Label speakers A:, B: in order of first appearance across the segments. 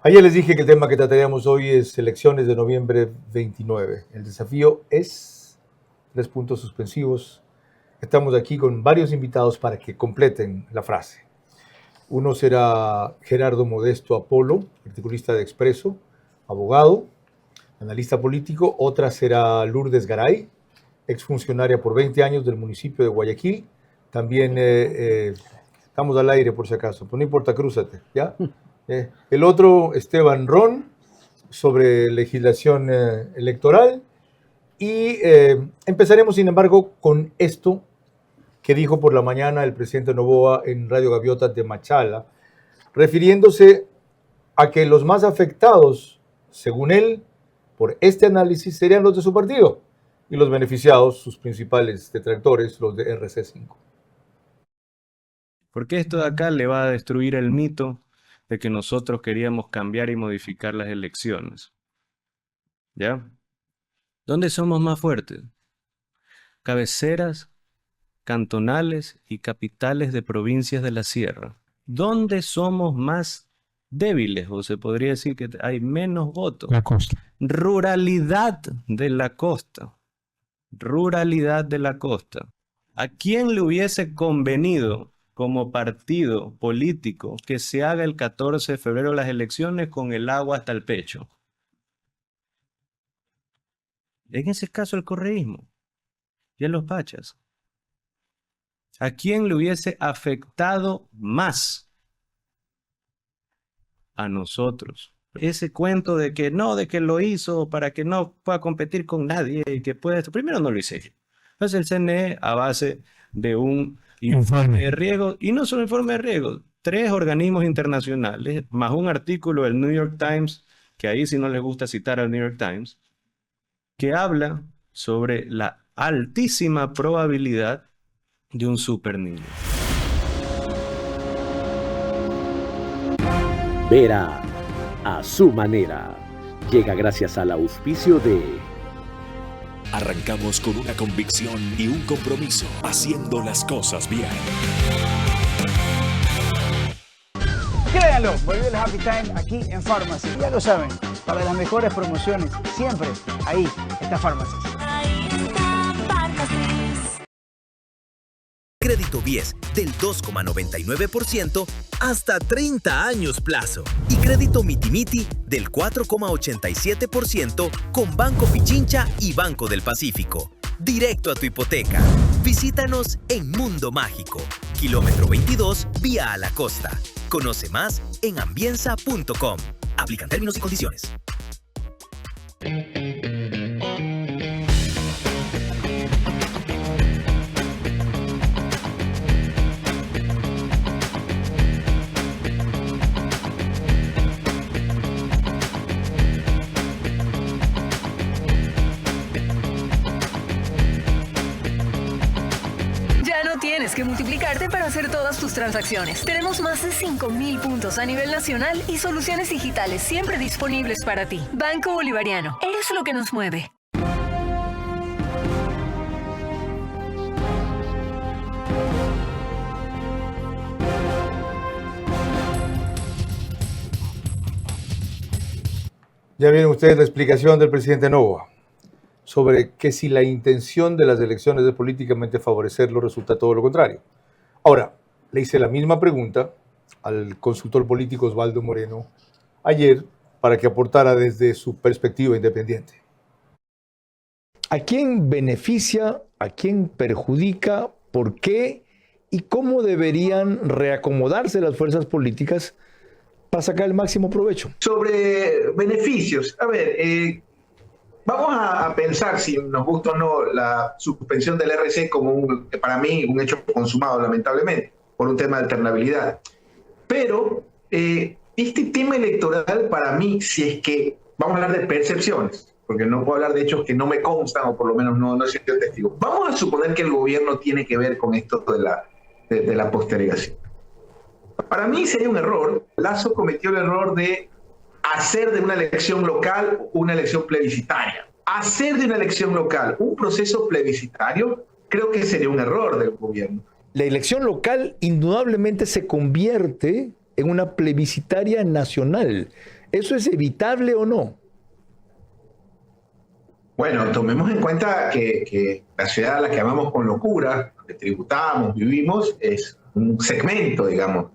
A: Ayer les dije que el tema que trataríamos hoy es elecciones de noviembre 29. El desafío es 3 puntos suspensivos. Estamos aquí con varios invitados para que completen la frase. Uno será Gerardo Modesto Apolo, articulista de Expreso, abogado, analista político. Otra será Lourdes Garay, exfuncionaria por 20 años del municipio de Guayaquil. También estamos al aire por si acaso, pero no importa, crúzate, ¿ya? El otro, Esteban Ron, sobre legislación electoral. Y empezaremos, sin embargo, con esto que dijo por la mañana el presidente Noboa en Radio Gaviota de Machala, refiriéndose a que los más afectados, según él, por este análisis serían los de su partido y los beneficiados, sus principales detractores, los de RC5.
B: Porque esto de acá le va a destruir el mito de que nosotros queríamos cambiar y modificar las elecciones. ¿Ya? ¿Dónde somos más fuertes? Cabeceras, cantonales y capitales de provincias de la sierra. ¿Dónde somos más débiles? O se podría decir que hay menos votos.
C: La costa.
B: Ruralidad de la costa. Ruralidad de la costa. ¿A quién le hubiese convenido como partido político que se haga el 14 de febrero las elecciones con el agua hasta el pecho? En ese caso el correísmo y a los pachas. ¿A quién le hubiese afectado más? A nosotros. Ese cuento de que no, de que lo hizo para que no pueda competir con nadie y que pueda esto. Primero no lo hice. Entonces el CNE, a base de un informe de riesgo, y no solo informe de riesgo, 3 organismos internacionales, más un artículo del New York Times, que ahí si no les gusta citar al New York Times, que habla sobre la altísima probabilidad de un superniño.
D: Vera a su manera. Llega gracias al auspicio de...
E: Arrancamos con una convicción y un compromiso, haciendo las cosas bien.
F: Créanlo, volvió el Happy Time aquí en Pharmacy. Ya lo saben, para las mejores promociones, siempre ahí está Pharmacy.
G: Ahí está Pharmacy.
H: Crédito BIES del 2,99% hasta 30 años plazo. Y crédito Mitimiti del 4,87% con Banco Pichincha y Banco del Pacífico. Directo a tu hipoteca. Visítanos en Mundo Mágico, kilómetro 22, vía a la costa. Conoce más en ambienza.com. Aplican términos y condiciones.
I: Tienes que multiplicarte para hacer todas tus transacciones. Tenemos más de 5,000 puntos a nivel nacional y soluciones digitales siempre disponibles para ti. Banco Bolivariano, es lo que nos mueve.
A: Ya vieron ustedes la explicación del presidente Noboa sobre que si la intención de las elecciones es políticamente favorecerlo, resulta todo lo contrario. Ahora, le hice la misma pregunta al consultor político Osvaldo Moreno ayer para que aportara desde su perspectiva independiente.
C: ¿A quién beneficia, a quién perjudica, por qué y cómo deberían reacomodarse las fuerzas políticas para sacar el máximo provecho?
J: Sobre beneficios, a ver, vamos a pensar, si nos gusta o no, la suspensión del RC como, para mí, un hecho consumado, lamentablemente, por un tema de alternabilidad. Pero este tema electoral, para mí, si es que vamos a hablar de percepciones, porque no puedo hablar de hechos que no me constan, o por lo menos no he sido testigo. Vamos a suponer que el gobierno tiene que ver con esto de la postergación. Para mí sería un error. Lasso cometió el error de hacer de una elección local una elección plebiscitaria. Hacer de una elección local un proceso plebiscitario, creo que sería un error del gobierno.
C: La elección local indudablemente se convierte en una plebiscitaria nacional. ¿Eso es evitable o no?
J: Bueno, tomemos en cuenta que la ciudad a la que amamos con locura, que tributamos, vivimos, es un segmento, digamos,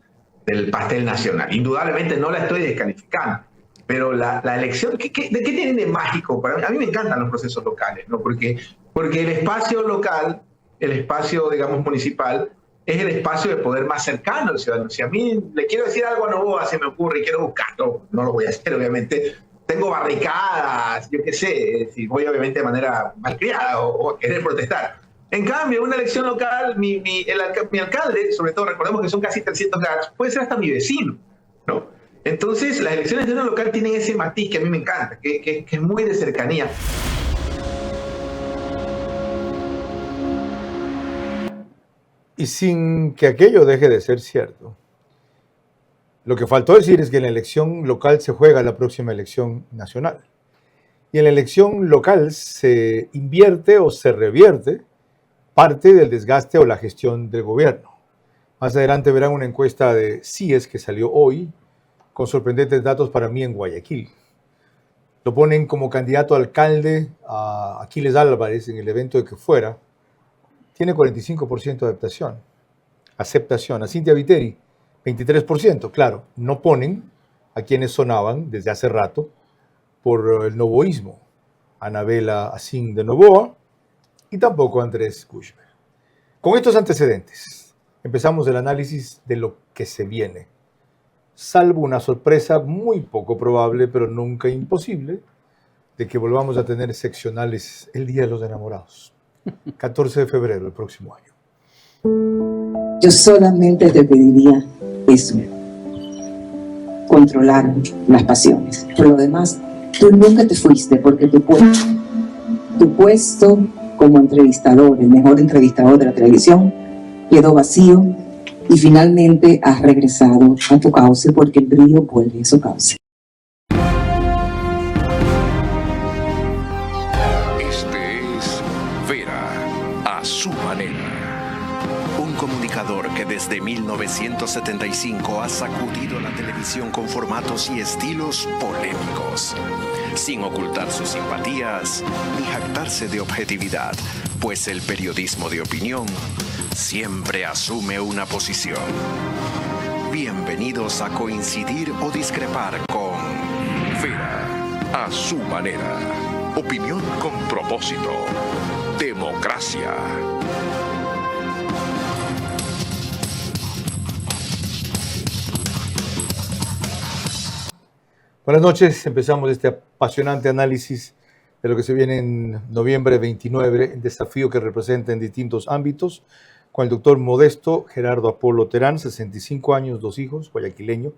J: del pastel nacional. Indudablemente no la estoy descalificando, pero la elección, ¿de qué tienen de mágico? A mí me encantan los procesos locales, ¿no? Porque el espacio local, el espacio, digamos, municipal, es el espacio de poder más cercano al ciudadano. Si a mí le quiero decir algo a Novoa, se me ocurre y quiero buscarlo, no lo voy a hacer, obviamente. Tengo barricadas, yo qué sé, si voy obviamente de manera malcriada o a querer protestar. En cambio, una elección local, mi alcalde, sobre todo recordemos que son casi 300 gatos, puede ser hasta mi vecino, ¿no? Entonces, las elecciones de una local tienen ese matiz que a mí me encanta, que es muy de cercanía.
A: Y sin que aquello deje de ser cierto. Lo que faltó decir es que en la elección local se juega la próxima elección nacional. Y en la elección local se invierte o se revierte parte del desgaste o la gestión del gobierno. Más adelante verán una encuesta de CIES que salió hoy con sorprendentes datos para mí en Guayaquil. Lo ponen como candidato a alcalde a Aquiles Álvarez en el evento de que fuera. Tiene 45% de aceptación. A Cintia Viteri, 23%. Claro, no ponen a quienes sonaban desde hace rato por el novoísmo. Anabela Asín de Novoa y tampoco Andrés Kushner. Con estos antecedentes, empezamos el análisis de lo que se viene. Salvo una sorpresa muy poco probable, pero nunca imposible, de que volvamos a tener seccionales el Día de los Enamorados. 14 de febrero del próximo año.
K: Yo solamente te pediría eso, controlar las pasiones. Por lo demás, tú nunca te fuiste porque tu puesto como entrevistador, el mejor entrevistador de la televisión, quedó vacío y finalmente has regresado a tu cauce porque el brillo vuelve a su cauce.
E: A su manera. Un comunicador que desde 1975 ha sacudido la televisión con formatos y estilos polémicos, sin ocultar sus simpatías ni jactarse de objetividad, pues el periodismo de opinión siempre asume una posición. Bienvenidos a coincidir o discrepar con Vera a su manera. Opinión con propósito. Democracia.
A: Buenas noches, empezamos este apasionante análisis de lo que se viene en noviembre 29, el desafío que representa en distintos ámbitos, con el doctor Modesto Gerardo Apolo Terán, 65 años, 2 hijos, guayaquileño,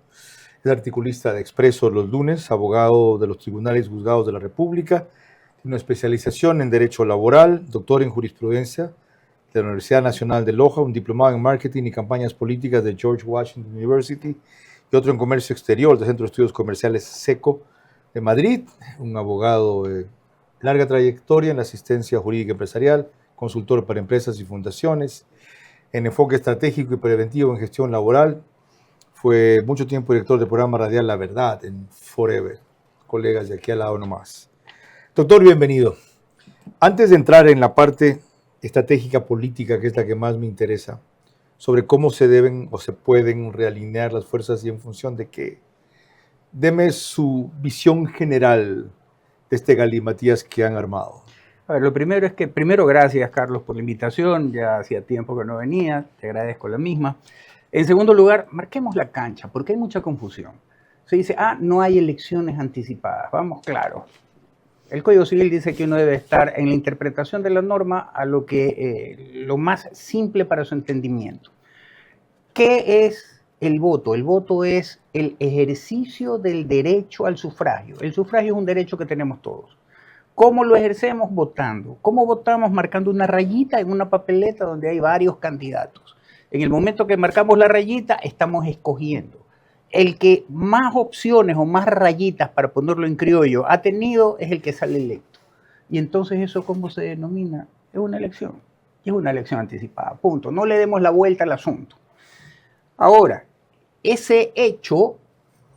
A: es articulista de Expreso los lunes, abogado de los tribunales juzgados de la República, tiene una especialización en Derecho Laboral, doctor en Jurisprudencia de la Universidad Nacional de Loja, un diplomado en Marketing y Campañas Políticas de George Washington University y otro en Comercio Exterior del Centro de Estudios Comerciales SECO de Madrid, un abogado de larga trayectoria en la asistencia jurídica empresarial, consultor para empresas y fundaciones, en enfoque estratégico y preventivo en gestión laboral, fue mucho tiempo director del programa radial La Verdad en Forever, colegas de aquí al lado nomás. Doctor, bienvenido. Antes de entrar en la parte estratégica política, que es la que más me interesa, sobre cómo se deben o se pueden realinear las fuerzas y en función de qué, deme su visión general de este galimatías que han armado.
L: A ver, lo primero es que, gracias Carlos por la invitación, ya hacía tiempo que no venía, te agradezco la misma. En segundo lugar, marquemos la cancha, porque hay mucha confusión. Se dice, no hay elecciones anticipadas, vamos claro. El Código Civil dice que uno debe estar en la interpretación de la norma a lo más simple para su entendimiento. ¿Qué es el voto? El voto es el ejercicio del derecho al sufragio. El sufragio es un derecho que tenemos todos. ¿Cómo lo ejercemos? Votando. ¿Cómo votamos? Marcando una rayita en una papeleta donde hay varios candidatos. En el momento que marcamos la rayita, estamos escogiendo. El que más opciones o más rayitas, para ponerlo en criollo, ha tenido es el que sale electo. Y entonces eso, ¿cómo se denomina? Es una elección. Es una elección anticipada, punto. No le demos la vuelta al asunto. Ahora, ese hecho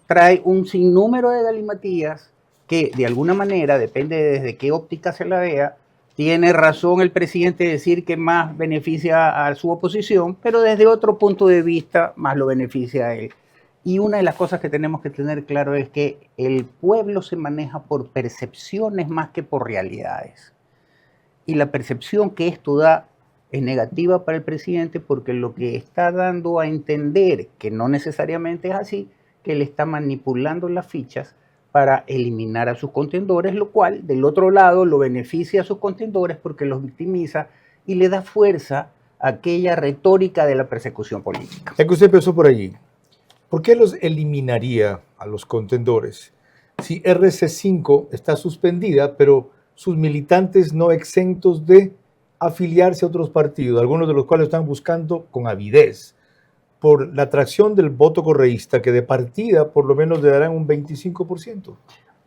L: trae un sinnúmero de galimatías que de alguna manera, depende desde qué óptica se la vea, tiene razón el presidente de decir que más beneficia a su oposición, pero desde otro punto de vista más lo beneficia a él. Y una de las cosas que tenemos que tener claro es que el pueblo se maneja por percepciones más que por realidades. Y la percepción que esto da es negativa para el presidente porque lo que está dando a entender, que no necesariamente es así, que él está manipulando las fichas para eliminar a sus contendores, lo cual del otro lado lo beneficia a sus contendores porque los victimiza y le da fuerza a aquella retórica de la persecución política.
A: Ya que usted empezó por allí, ¿por qué los eliminaría a los contendores? Si RC5 está suspendida, pero sus militantes no exentos de afiliarse a otros partidos, algunos de los cuales están buscando con avidez por la atracción del voto correísta, que de partida por lo menos le darán un 25%.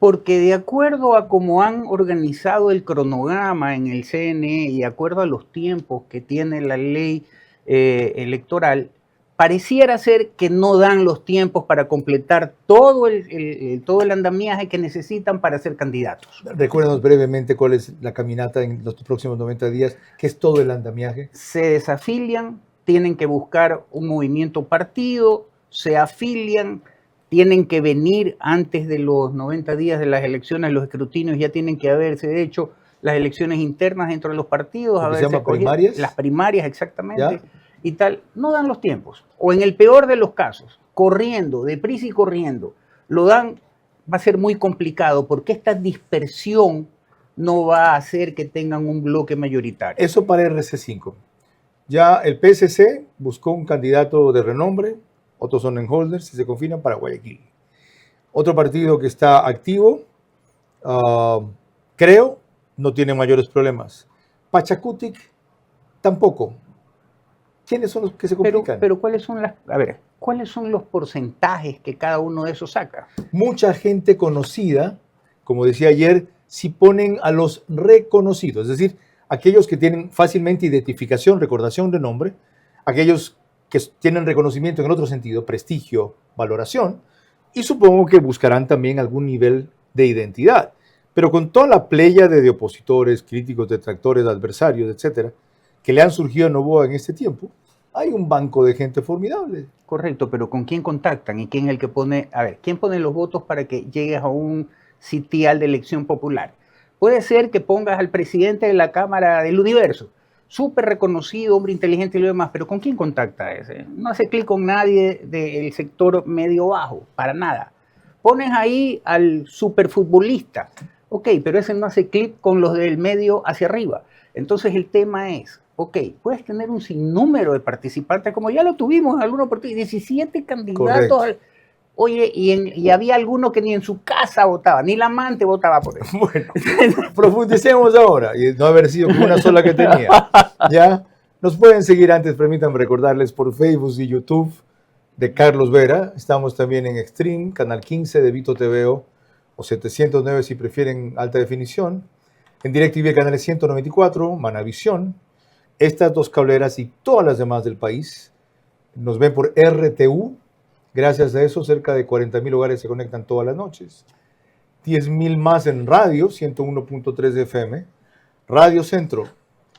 L: Porque de acuerdo a cómo han organizado el cronograma en el CNE y de acuerdo a los tiempos que tiene la ley electoral, pareciera ser que no dan los tiempos para completar todo el andamiaje que necesitan para ser candidatos.
A: Recuérdanos brevemente cuál es la caminata en los próximos 90 días, qué es todo el andamiaje.
L: Se desafilian, tienen que buscar un movimiento partido, se afilian, tienen que venir antes de los 90 días de las elecciones, los escrutinios ya tienen que haberse hecho, las elecciones internas dentro de los partidos.
A: ¿Se llama primarias?
L: Las primarias, exactamente.
A: ¿Ya?
L: Y tal, no dan los tiempos. O en el peor de los casos, corriendo, deprisa y corriendo, lo dan, va a ser muy complicado porque esta dispersión no va a hacer que tengan un bloque mayoritario.
A: Eso para RC5. Ya el PSC buscó un candidato de renombre, otros son holders y se confinan para Guayaquil. Otro partido que está activo, creo, no tiene mayores problemas. Pachacutic tampoco. ¿Quiénes son los que se complican?
L: Pero ¿cuáles son los porcentajes que cada uno de esos saca?
A: Mucha gente conocida, como decía ayer, si ponen a los reconocidos, es decir, aquellos que tienen fácilmente identificación, recordación de nombre, aquellos que tienen reconocimiento en otro sentido, prestigio, valoración, y supongo que buscarán también algún nivel de identidad. Pero con toda la pléyade de opositores, críticos, detractores, adversarios, etcétera, que le han surgido a Noboa en este tiempo, hay un banco de gente formidable.
L: Correcto, pero ¿con quién contactan? ¿Y quién es el que pone? A ver, ¿quién pone los votos para que llegues a un sitial de elección popular? Puede ser que pongas al presidente de la Cámara del Universo, súper reconocido, hombre inteligente y lo demás, pero ¿con quién contacta ese? No hace clic con nadie del sector medio-bajo, para nada. Pones ahí al superfutbolista, ok, pero ese no hace clic con los del medio hacia arriba. Entonces el tema es, ok, puedes tener un sinnúmero de participantes, como ya lo tuvimos en algunos partidos, 17 candidatos. Oye, y había alguno que ni en su casa votaba, ni la amante votaba por él.
A: Bueno, profundicemos ahora, y no haber sido como una sola que tenía. ¿Ya? Nos pueden seguir antes, permítanme recordarles, por Facebook y YouTube de Carlos Vera. Estamos también en Extreme, Canal 15 de Vito TVO, o 709 si prefieren alta definición. En DirecTV, canales 194, Manavisión. Estas dos cableras y todas las demás del país nos ven por RTU. Gracias a eso, cerca de 40,000 hogares se conectan todas las noches. 10,000 más en radio, 101.3 FM. Radio Centro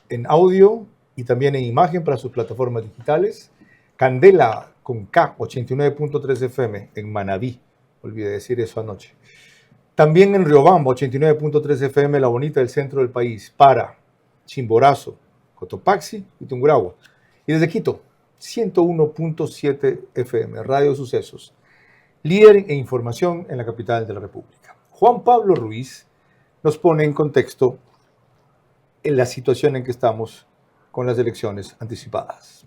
A: en audio y también en imagen para sus plataformas digitales. Candela con K, 89.3 FM en Manabí. Olvidé decir eso anoche. También en Riobamba, 89.3 FM, la bonita del centro del país, para Chimborazo, Cotopaxi y Tungurahua. Y desde Quito, 101.7 FM, Radio Sucesos, líder en información en la capital de la República. Juan Pablo Ruiz nos pone en contexto en la situación en que estamos con las elecciones anticipadas.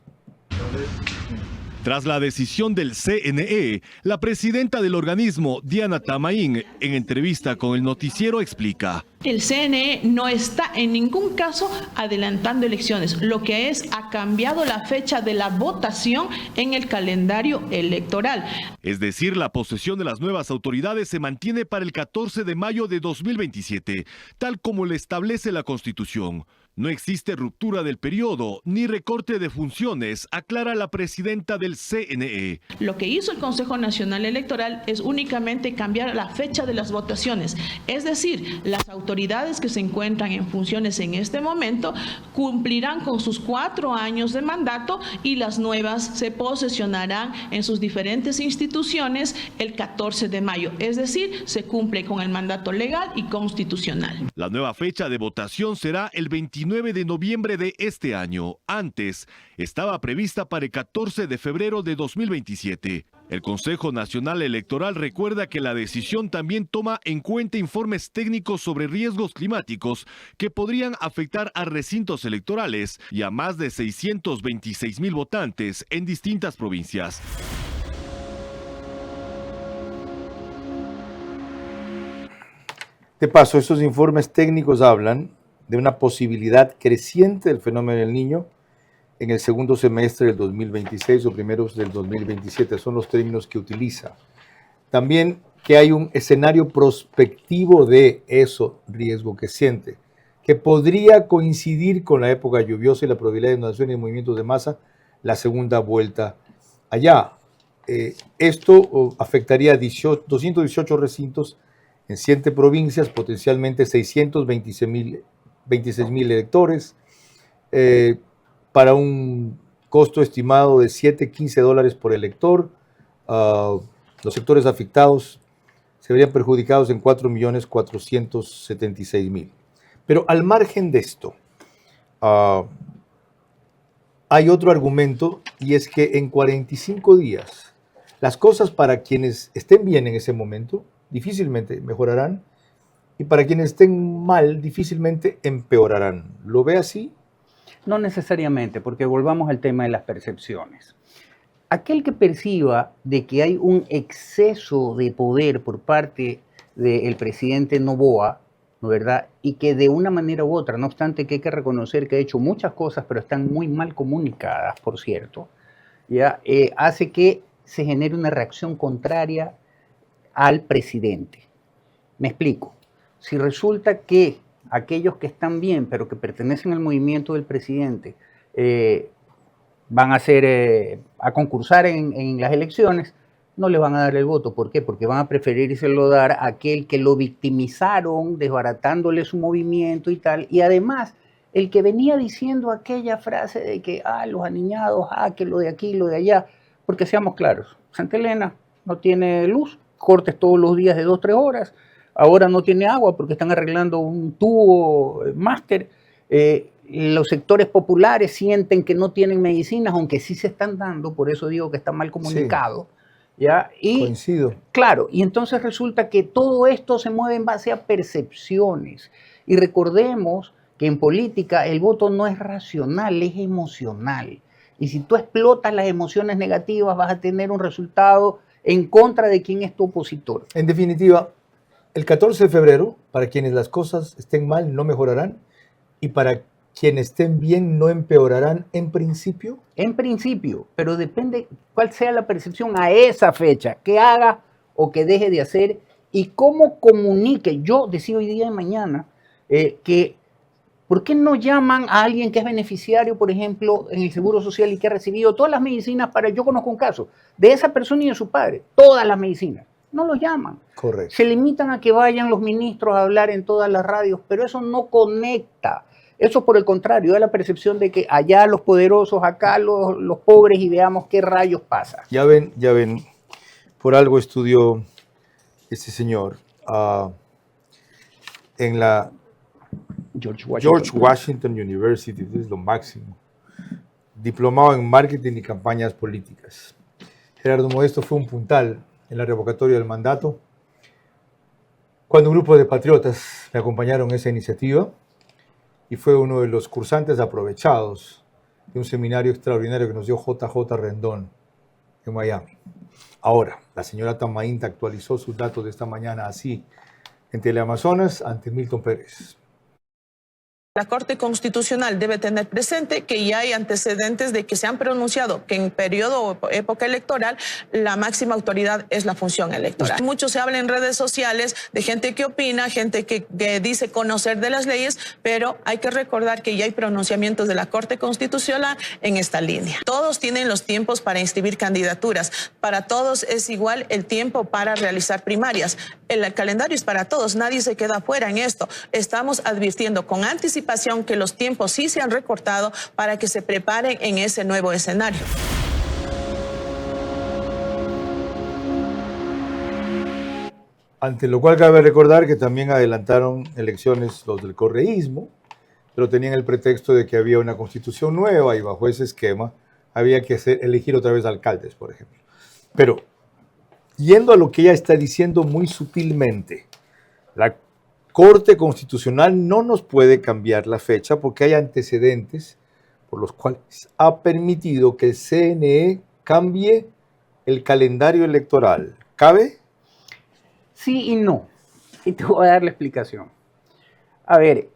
M: Tras la decisión del CNE, la presidenta del organismo, Diana Tamaín, en entrevista con el noticiero explica:
N: el CNE no está en ningún caso adelantando elecciones. Lo que ha cambiado la fecha de la votación en el calendario electoral.
M: Es decir, la posesión de las nuevas autoridades se mantiene para el 14 de mayo de 2027, tal como lo establece la Constitución. No existe ruptura del periodo ni recorte de funciones, aclara la presidenta del CNE.
N: Lo que hizo el Consejo Nacional Electoral es únicamente cambiar la fecha de las votaciones. Es decir, las autoridades que se encuentran en funciones en este momento cumplirán con sus 4 años de mandato y las nuevas se posesionarán en sus diferentes instituciones el 14 de mayo. Es decir, se cumple con el mandato legal y constitucional.
M: La nueva fecha de votación será el 29 de noviembre de este año. Antes, estaba prevista para el 14 de febrero de 2027. El Consejo Nacional Electoral recuerda que la decisión también toma en cuenta informes técnicos sobre riesgos climáticos que podrían afectar a recintos electorales y a más de 626,000 votantes en distintas provincias.
A: De paso, estos informes técnicos hablan de una posibilidad creciente del fenómeno del Niño en el segundo semestre del 2026 o primeros del 2027, son los términos que utiliza. También que hay un escenario prospectivo de eso riesgo creciente, que podría coincidir con la época lluviosa y la probabilidad de inundaciones y movimientos de masa, la segunda vuelta allá. Esto afectaría a 218 recintos en 7 provincias, potencialmente 626,000 electores, para un costo estimado de $7-15 por elector. Los sectores afectados se verían perjudicados en 4,476,000. Pero al margen de esto, hay otro argumento, y es que en 45 días las cosas para quienes estén bien en ese momento difícilmente mejorarán, y para quienes estén mal, difícilmente empeorarán. ¿Lo ve así?
L: No necesariamente, porque volvamos al tema de las percepciones. Aquel que perciba de que hay un exceso de poder por parte del presidente Noboa, ¿no verdad? Y que de una manera u otra, no obstante que hay que reconocer que ha hecho muchas cosas, pero están muy mal comunicadas, por cierto, ¿ya? Hace que se genere una reacción contraria al presidente. Me explico. Si resulta que aquellos que están bien, pero que pertenecen al movimiento del presidente, van a concursar en las elecciones, no le van a dar el voto. ¿Por qué? Porque van a preferírselo dar a aquel que lo victimizaron, desbaratándole su movimiento y tal. Y además, el que venía diciendo aquella frase de que, los aniñados, que lo de aquí, lo de allá, porque seamos claros, Santa Elena no tiene luz, cortes todos los días de 2-3 horas, ahora no tiene agua porque están arreglando un tubo máster. Los sectores populares sienten que no tienen medicinas, aunque sí se están dando, por eso digo que está mal comunicado. Sí, ¿ya? Y,
A: coincido.
L: Claro, y entonces resulta que todo esto se mueve en base a percepciones. Y recordemos que en política el voto no es racional, es emocional. Y si tú explotas las emociones negativas, vas a tener un resultado en contra de quien es tu opositor.
A: En definitiva, el 14 de febrero, para quienes las cosas estén mal, no mejorarán, y para quienes estén bien, no empeorarán en principio.
L: En principio, pero depende cuál sea la percepción a esa fecha, qué haga o que deje de hacer y cómo comunique. Yo decía hoy día y mañana que ¿por qué no llaman a alguien que es beneficiario, por ejemplo, en el Seguro Social y que ha recibido todas las medicinas yo conozco un caso de esa persona y de su padre, todas las medicinas? No los llaman.
A: Correcto.
L: Se limitan a que vayan los ministros a hablar en todas las radios, pero eso no conecta. Eso, por el contrario, da la percepción de que allá los poderosos, acá los pobres, y veamos qué rayos pasa.
A: Ya ven, por algo estudió este señor en la George Washington University, es lo máximo, diplomado en marketing y campañas políticas. Gerardo Modesto fue un puntal en la revocatoria del mandato. Cuando un grupo de patriotas me acompañaron en esa iniciativa, y fue uno de los cursantes aprovechados de un seminario extraordinario que nos dio JJ Rendón en Miami. Ahora, la señora Tamaín actualizó sus datos de esta mañana así, en Teleamazonas ante Milton Pérez.
O: La Corte Constitucional debe tener presente que ya hay antecedentes de que se han pronunciado que en periodo o época electoral la máxima autoridad es la función electoral. Mucho se habla en redes sociales de gente que opina, gente que dice conocer de las leyes, pero hay que recordar que ya hay pronunciamientos de la Corte Constitucional en esta línea. Todos tienen los tiempos para inscribir candidaturas. Para todos es igual el tiempo para realizar primarias. El calendario es para todos, nadie se queda fuera en esto. Estamos advirtiendo con anticipación que los tiempos sí se han recortado para que se preparen en ese nuevo escenario.
A: Ante lo cual cabe recordar que también adelantaron elecciones los del correísmo, pero tenían el pretexto de que había una constitución nueva y bajo ese esquema había que elegir otra vez alcaldes, por ejemplo. Pero, yendo a lo que ella está diciendo muy sutilmente, la Corte Constitucional no nos puede cambiar la fecha porque hay antecedentes por los cuales ha permitido que el CNE cambie el calendario electoral. ¿Cabe?
L: Sí y no. Y te voy a dar la explicación. A ver,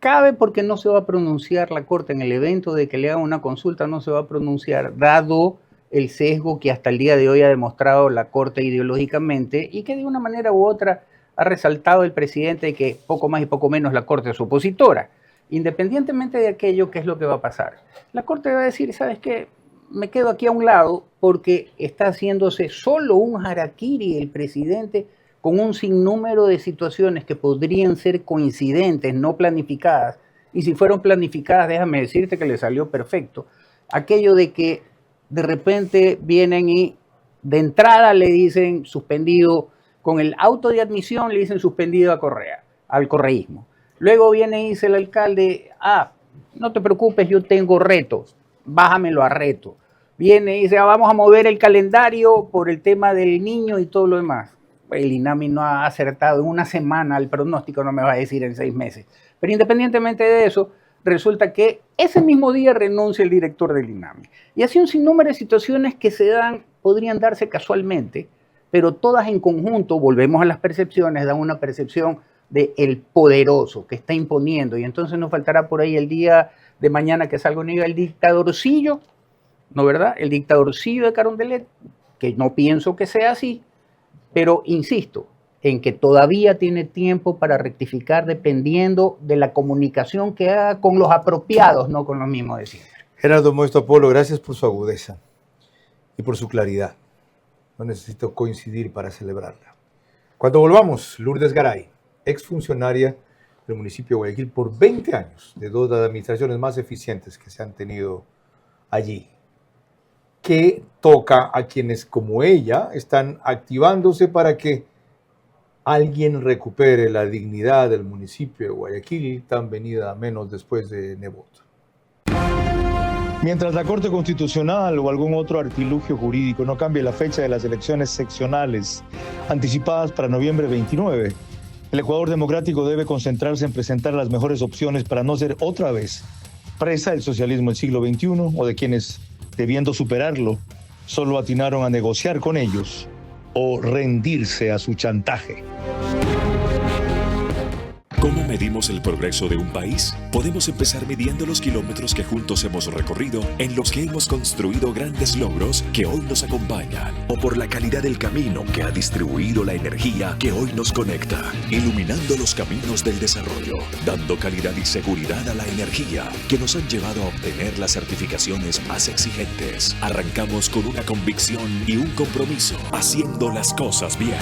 L: cabe porque no se va a pronunciar la Corte en el evento de que le hagan una consulta, no se va a pronunciar, dado el sesgo que hasta el día de hoy ha demostrado la Corte ideológicamente y que de una manera u otra ha resaltado el presidente de que poco más y poco menos la Corte es opositora. Independientemente de aquello, ¿qué es lo que va a pasar? La Corte va a decir, ¿sabes qué? Me quedo aquí a un lado porque está haciéndose solo un harakiri el presidente con un sinnúmero de situaciones que podrían ser coincidentes, no planificadas. Y si fueron planificadas, déjame decirte que le salió perfecto. Aquello de que de repente vienen y de entrada le dicen suspendido. Con el auto de admisión le dicen suspendido a Correa, al correísmo. Luego viene y dice el alcalde, no te preocupes, yo tengo retos, bájamelo a reto. Viene y dice, vamos a mover el calendario por el tema del niño y todo lo demás. El INAMI no ha acertado en una semana, el pronóstico no me va a decir en 6 meses. Pero independientemente de eso, resulta que ese mismo día renuncia el director del INAMI. Y así un sinnúmero de situaciones que se dan, podrían darse casualmente, pero todas en conjunto, volvemos a las percepciones, dan una percepción de el poderoso que está imponiendo. Y entonces nos faltará por ahí el día de mañana que salga el dictadorcillo, ¿no verdad? El dictadorcillo de Carondelet, que no pienso que sea así, pero insisto en que todavía tiene tiempo para rectificar dependiendo de la comunicación que haga con los apropiados, no con los mismos de siempre.
A: Gerardo Modesto Apolo, gracias por su agudeza y por su claridad. No necesito coincidir para celebrarla. Cuando volvamos, Lourdes Garay, exfuncionaria del municipio de Guayaquil por 20 años, de 2 de las administraciones más eficientes que se han tenido allí. ¿Qué toca a quienes como ella están activándose para que alguien recupere la dignidad del municipio de Guayaquil, tan venida a menos después de Nebot?
C: Mientras la Corte Constitucional o algún otro artilugio jurídico no cambie la fecha de las elecciones seccionales anticipadas para noviembre 29, el Ecuador democrático debe concentrarse en presentar las mejores opciones para no ser otra vez presa del socialismo del siglo XXI o de quienes, debiendo superarlo, solo atinaron a negociar con ellos o rendirse a su chantaje.
P: ¿Cómo medimos el progreso de un país? Podemos empezar midiendo los kilómetros que juntos hemos recorrido, en los que hemos construido grandes logros que hoy nos acompañan.
E: O por la calidad del camino que ha distribuido la energía que hoy nos conecta, iluminando los caminos del desarrollo, dando calidad y seguridad a la energía que nos han llevado a obtener las certificaciones más exigentes. Arrancamos con una convicción y un compromiso, haciendo las cosas bien.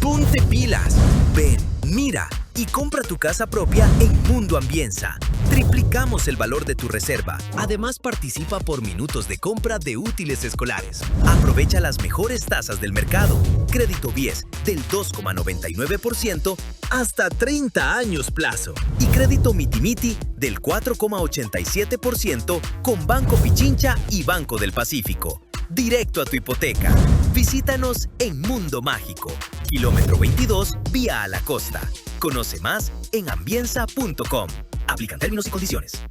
H: Ponte pilas, ven, mira y compra tu casa propia en Mundo Ambienza. Triplicamos el valor de tu reserva. Además, participa por minutos de compra de útiles escolares. Aprovecha las mejores tasas del mercado. Crédito BIES del 2,99% hasta 30 años plazo. Y crédito Mitimiti del 4,87% con Banco Pichincha y Banco del Pacífico. Directo a tu hipoteca. Visítanos en Mundo Mágico, kilómetro 22, vía a la costa. Conoce más en ambienza.com. Aplican términos y condiciones.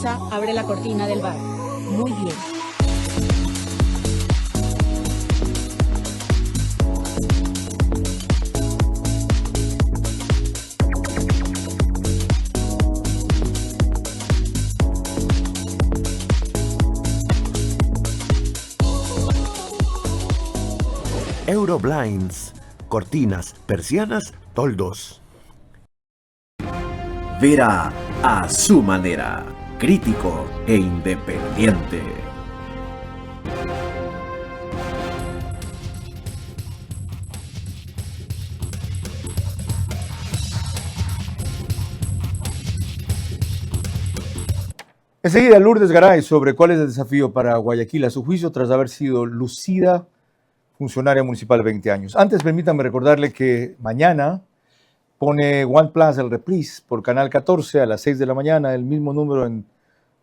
Q: Rosa abre la cortina del bar. Muy bien.
R: Euroblinds, cortinas, persianas, toldos.
D: Verá a su manera, crítico e independiente.
A: Enseguida, Lourdes Garay sobre cuál es el desafío para Guayaquil a su juicio tras haber sido lucida funcionaria municipal 20 años. Antes, permítanme recordarle que mañana pone OnePlus el reprise por Canal 14 a las 6 de la mañana, el mismo número en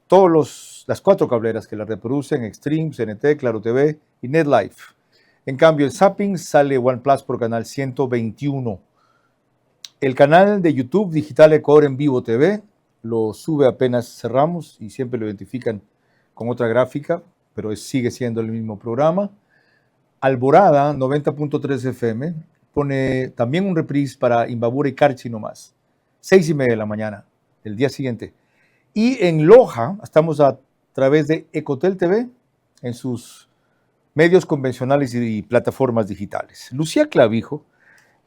A: todas las 4 cableras que la reproducen, Extreme, CNT, Claro TV y NetLife. En cambio, en Zapping sale OnePlus por Canal 121. El canal de YouTube Digital Ecuador en Vivo TV lo sube apenas cerramos y siempre lo identifican con otra gráfica, pero sigue siendo el mismo programa. Alborada 90.3 FM pone también un reprise para Imbabura y Carchi nomás, 6:30 de la mañana, el día siguiente. Y en Loja estamos a través de Ecotel TV en sus medios convencionales y plataformas digitales. Lucía Clavijo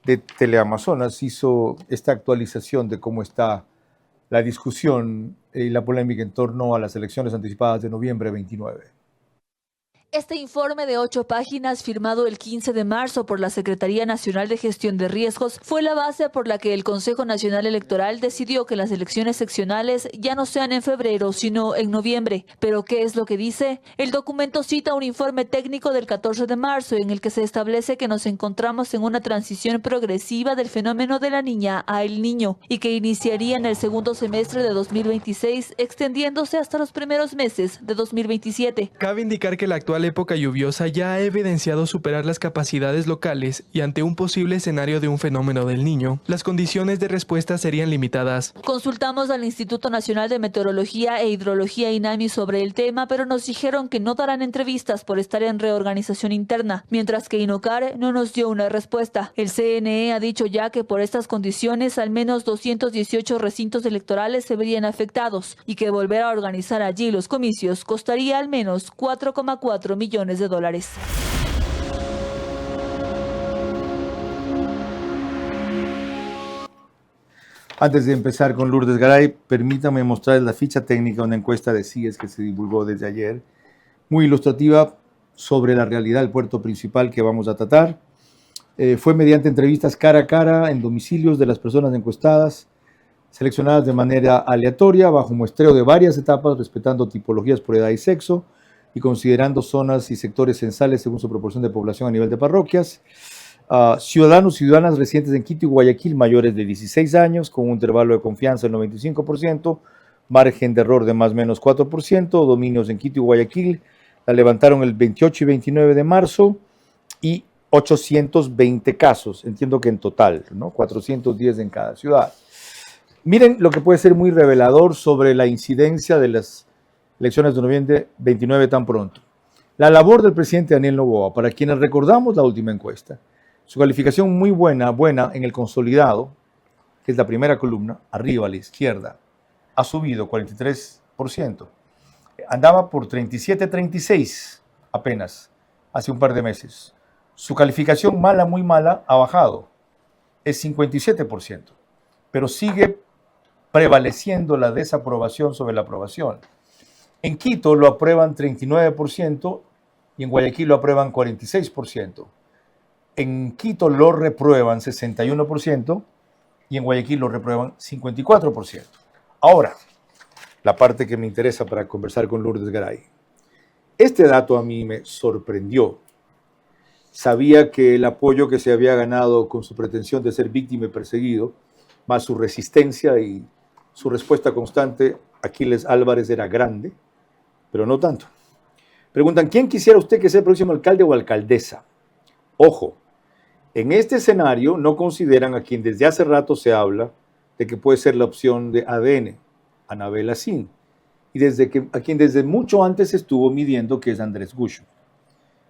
A: de Teleamazonas hizo esta actualización de cómo está la discusión y la polémica en torno a las elecciones anticipadas de noviembre 29.
S: Este informe de 8 páginas, firmado el 15 de marzo por la Secretaría Nacional de Gestión de Riesgos, fue la base por la que el Consejo Nacional Electoral decidió que las elecciones seccionales ya no sean en febrero, sino en noviembre. ¿Pero qué es lo que dice? El documento cita un informe técnico del 14 de marzo en el que se establece que nos encontramos en una transición progresiva del fenómeno de la niña a el niño y que iniciaría en el segundo semestre de 2026, extendiéndose hasta los primeros meses de 2027.
T: Cabe indicar que la actual época lluviosa ya ha evidenciado superar las capacidades locales y ante un posible escenario de un fenómeno del niño, las condiciones de respuesta serían limitadas.
S: Consultamos al Instituto Nacional de Meteorología e Hidrología INAMI sobre el tema, pero nos dijeron que no darán entrevistas por estar en reorganización interna, mientras que INOCAR no nos dio una respuesta. El CNE ha dicho ya que por estas condiciones al menos 218 recintos electorales se verían afectados y que volver a organizar allí los comicios costaría al menos 4,4 millones de dólares.
A: Antes de empezar con Lourdes Garay, permítame mostrarles la ficha técnica de una encuesta de CIES que se divulgó desde ayer, muy ilustrativa sobre la realidad del puerto principal que vamos a tratar. Fue mediante entrevistas cara a cara en domicilios de las personas encuestadas, seleccionadas de manera aleatoria, bajo muestreo de varias etapas, respetando tipologías por edad y sexo, y considerando zonas y sectores censales según su proporción de población a nivel de parroquias. Ciudadanos y ciudadanas residentes en Quito y Guayaquil mayores de 16 años, con un intervalo de confianza del 95%, margen de error de más o menos 4%, dominios en Quito y Guayaquil, la levantaron el 28 y 29 de marzo, y 820 casos, entiendo que en total, ¿no? 410 en cada ciudad. Miren lo que puede ser muy revelador sobre la incidencia de las elecciones de noviembre 29 tan pronto. La labor del presidente Daniel Noboa, para quienes recordamos la última encuesta, su calificación muy buena en el consolidado, que es la primera columna, arriba a la izquierda, ha subido 43%. Andaba por 37-36 apenas hace un par de meses. Su calificación mala, muy mala, ha bajado. Es 57%, pero sigue prevaleciendo la desaprobación sobre la aprobación. En Quito lo aprueban 39% y en Guayaquil lo aprueban 46%. En Quito lo reprueban 61% y en Guayaquil lo reprueban 54%. Ahora, la parte que me interesa para conversar con Lourdes Garay. Este dato a mí me sorprendió. Sabía que el apoyo que se había ganado con su pretensión de ser víctima y perseguido, más su resistencia y su respuesta constante, Aquiles Álvarez, era grande, pero no tanto. Preguntan, ¿quién quisiera usted que sea el próximo alcalde o alcaldesa? Ojo, en este escenario no consideran a quien desde hace rato se habla de que puede ser la opción de ADN, Anabel Asín,
C: y a quien desde mucho antes estuvo midiendo, que es Andrés Gushue.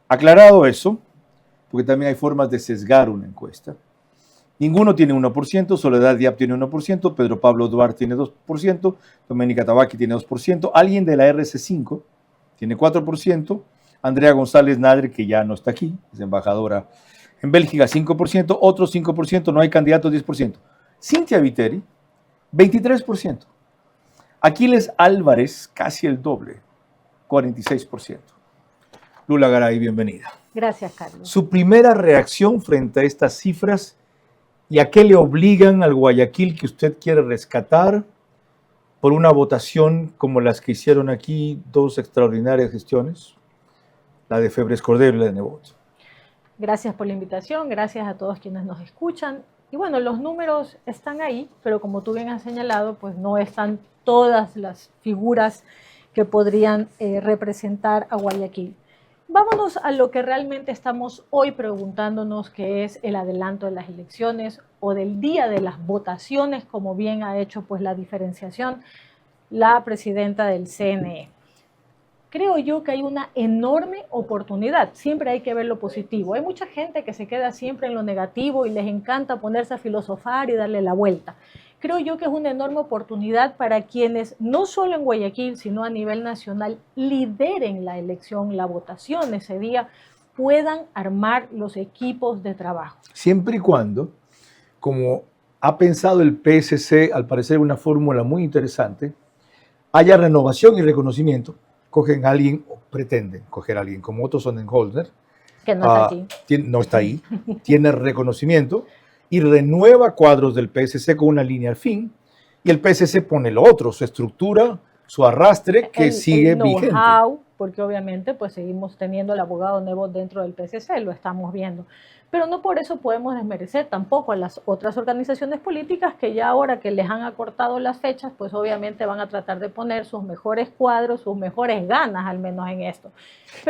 C: Aclarado eso, porque también hay formas de sesgar una encuesta. Ninguno tiene 1%, Soledad Diab tiene 1%, Pedro Pablo Duarte tiene 2%, Doménica Tabaqui tiene 2%, alguien de la RC5 tiene 4%, Andrea González Nadre, que ya no está aquí, es embajadora en Bélgica, 5%, otros 5%, no hay candidatos, 10%. Cintia Viteri, 23%. Aquiles Álvarez, casi el doble, 46%. Lula Garay, bienvenida.
U: Gracias, Carlos.
C: Su primera reacción frente a estas cifras y a qué le obligan al Guayaquil que usted quiere rescatar por una votación como las que hicieron aquí dos extraordinarias gestiones, la de Febres Cordero y la de Nebot.
U: Gracias por la invitación, gracias a todos quienes nos escuchan. Y bueno, los números están ahí, pero como tú bien has señalado, pues no están todas las figuras que podrían representar a Guayaquil. Vámonos a lo que realmente estamos hoy preguntándonos, que es el adelanto de las elecciones o del día de las votaciones, como bien ha hecho pues la diferenciación la presidenta del CNE. Creo yo que hay una enorme oportunidad, siempre hay que ver lo positivo. Hay mucha gente que se queda siempre en lo negativo y les encanta ponerse a filosofar y darle la vuelta. Creo yo que es una enorme oportunidad para quienes, no solo en Guayaquil, sino a nivel nacional, lideren la elección, la votación ese día, puedan armar los equipos de trabajo.
C: Siempre y cuando, como ha pensado el PSC, al parecer una fórmula muy interesante, haya renovación y reconocimiento. Cogen a alguien, o pretenden coger a alguien como Otto Sonnenholzer,
U: que no está aquí.
C: No está ahí, tiene reconocimiento y renueva cuadros del PSC con una línea al fin, y el PSC pone lo otro, su estructura, su arrastre, que sigue vigente.
U: Porque obviamente pues seguimos teniendo el abogado Nebot dentro del PSC, lo estamos viendo. Pero no por eso podemos desmerecer tampoco a las otras organizaciones políticas que ya ahora que les han acortado las fechas, pues obviamente van a tratar de poner sus mejores cuadros, sus mejores ganas al menos en esto.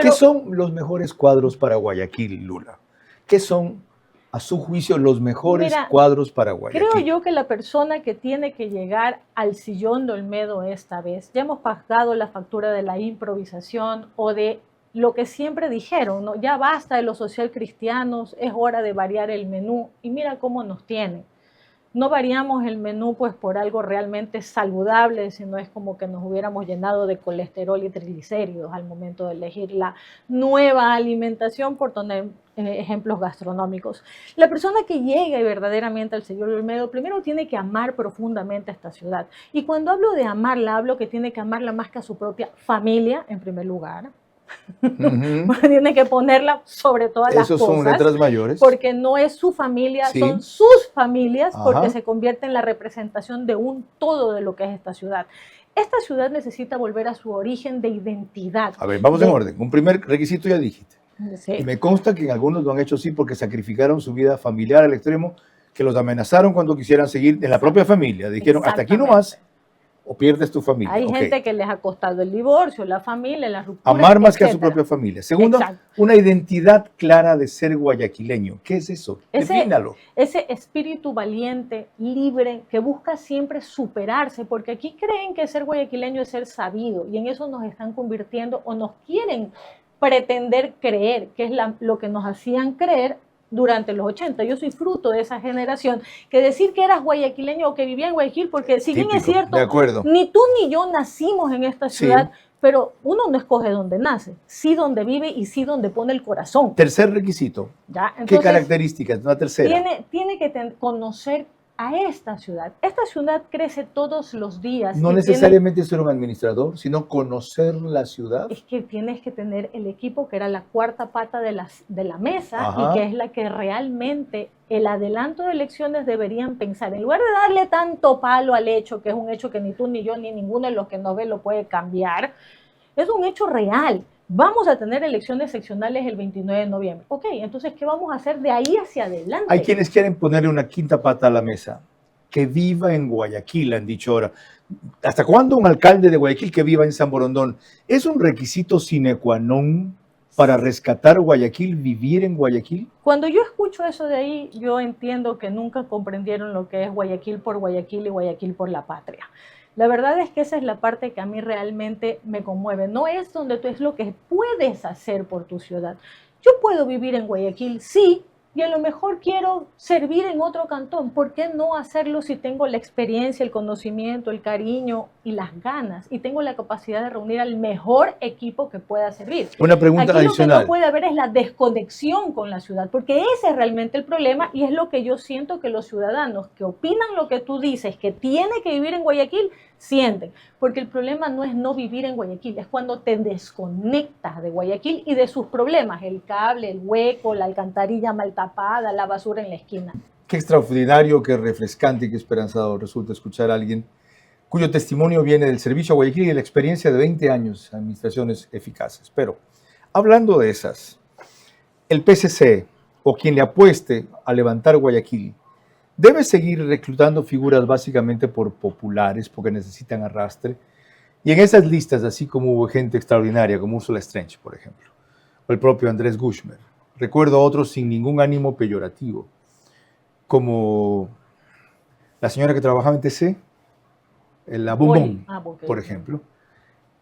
C: ¿Qué son los mejores cuadros para Guayaquil, Lula? ¿Qué son, a su juicio, los mejores cuadros para Guayaquil?
U: Creo yo que la persona que tiene que llegar al sillón de Olmedo esta vez, ya hemos pagado la factura de la improvisación o de lo que siempre dijeron, ¿no? Ya basta de los social cristianos, es hora de variar el menú, y mira cómo nos tienen. No variamos el menú pues por algo realmente saludable, sino es como que nos hubiéramos llenado de colesterol y triglicéridos al momento de elegir la nueva alimentación, por tener ejemplos gastronómicos. La persona que llega verdaderamente al señor Olmedo primero tiene que amar profundamente a esta ciudad. Y cuando hablo de amarla, hablo que tiene que amarla más que a su propia familia, en primer lugar. Tiene que ponerla sobre todas las cosas.
C: Esos son letras mayores.
U: Porque no es su familia, sí, son sus familias, porque se convierte en la representación de un todo de lo que es esta ciudad. Esta ciudad necesita volver a su origen de identidad.
C: A ver, vamos en orden. Un primer requisito ya dijiste. Sí. Y me consta que en algunos lo han hecho así porque sacrificaron su vida familiar al extremo, que los amenazaron cuando quisieran seguir en la propia familia. Dijeron, hasta aquí nomás, o pierdes tu familia.
U: Hay gente que les ha costado el divorcio, la familia, la ruptura.
C: Amar más que a su propia familia. Segundo, una identidad clara de ser guayaquileño. ¿Qué es eso? Defínalo.
U: Ese espíritu valiente, libre, que busca siempre superarse, porque aquí creen que ser guayaquileño es ser sabido, y en eso nos están convirtiendo o nos quieren pretender creer, que es lo que nos hacían creer durante los 80. Yo soy fruto de esa generación, que decir que eras guayaquileño o que vivía en Guayaquil, porque si bien es cierto, ni tú ni yo nacimos en esta ciudad, pero uno no escoge dónde nace, sí donde vive y sí donde pone el corazón.
C: Tercer requisito.
U: ¿Ya? Entonces,
C: ¿qué características? Una tercera.
U: Tiene que conocer a esta ciudad. Esta ciudad crece todos los días.
C: No necesariamente ser un administrador, sino conocer la ciudad.
U: Es que tienes que tener el equipo que era la cuarta pata de la mesa, y que es la que realmente el adelanto de elecciones deberían pensar. En lugar de darle tanto palo al hecho, que es un hecho que ni tú ni yo ni ninguno de los que nos ve lo puede cambiar, es un hecho real. Vamos a tener elecciones seccionales el 29 de noviembre. Ok, entonces, ¿qué vamos a hacer de ahí hacia adelante?
C: Hay quienes quieren ponerle una quinta pata a la mesa. Que viva en Guayaquil, han dicho ahora. ¿Hasta cuándo un alcalde de Guayaquil que viva en San Borondón? ¿Es un requisito sine qua non para rescatar Guayaquil, vivir en Guayaquil?
U: Cuando yo escucho eso de ahí, yo entiendo que nunca comprendieron lo que es Guayaquil por Guayaquil y Guayaquil por la patria. La verdad es que esa es la parte que a mí realmente me conmueve. No es donde tú es lo que puedes hacer por tu ciudad. Yo puedo vivir en Guayaquil, sí, y a lo mejor quiero servir en otro cantón. ¿Por qué no hacerlo si tengo la experiencia, el conocimiento, el cariño y las ganas? Y tengo la capacidad de reunir al mejor equipo que pueda servir.
A: Una pregunta
U: Aquí
A: adicional.
U: Lo que no puede haber es la desconexión con la ciudad, porque ese es realmente el problema y es lo que yo siento que los ciudadanos que opinan lo que tú dices, que tiene que vivir en Guayaquil, sienten. Porque el problema no es no vivir en Guayaquil, es cuando te desconectas de Guayaquil y de sus problemas, el cable, el hueco, la alcantarilla mal tapada, la basura en la esquina.
A: Qué extraordinario, qué refrescante y qué esperanzador resulta escuchar a alguien cuyo testimonio viene del servicio a Guayaquil y de la experiencia de 20 años de administraciones eficaces. Pero, hablando de esas, el PCC o quien le apueste a levantar Guayaquil debe seguir reclutando figuras básicamente por populares, porque necesitan arrastre. Y en esas listas, así como hubo gente extraordinaria, como Ursula Strange, por ejemplo, o el propio Andrés Gushmer, recuerdo a otros sin ningún ánimo peyorativo, como la señora que trabajaba en TC, la Bombón, por ejemplo,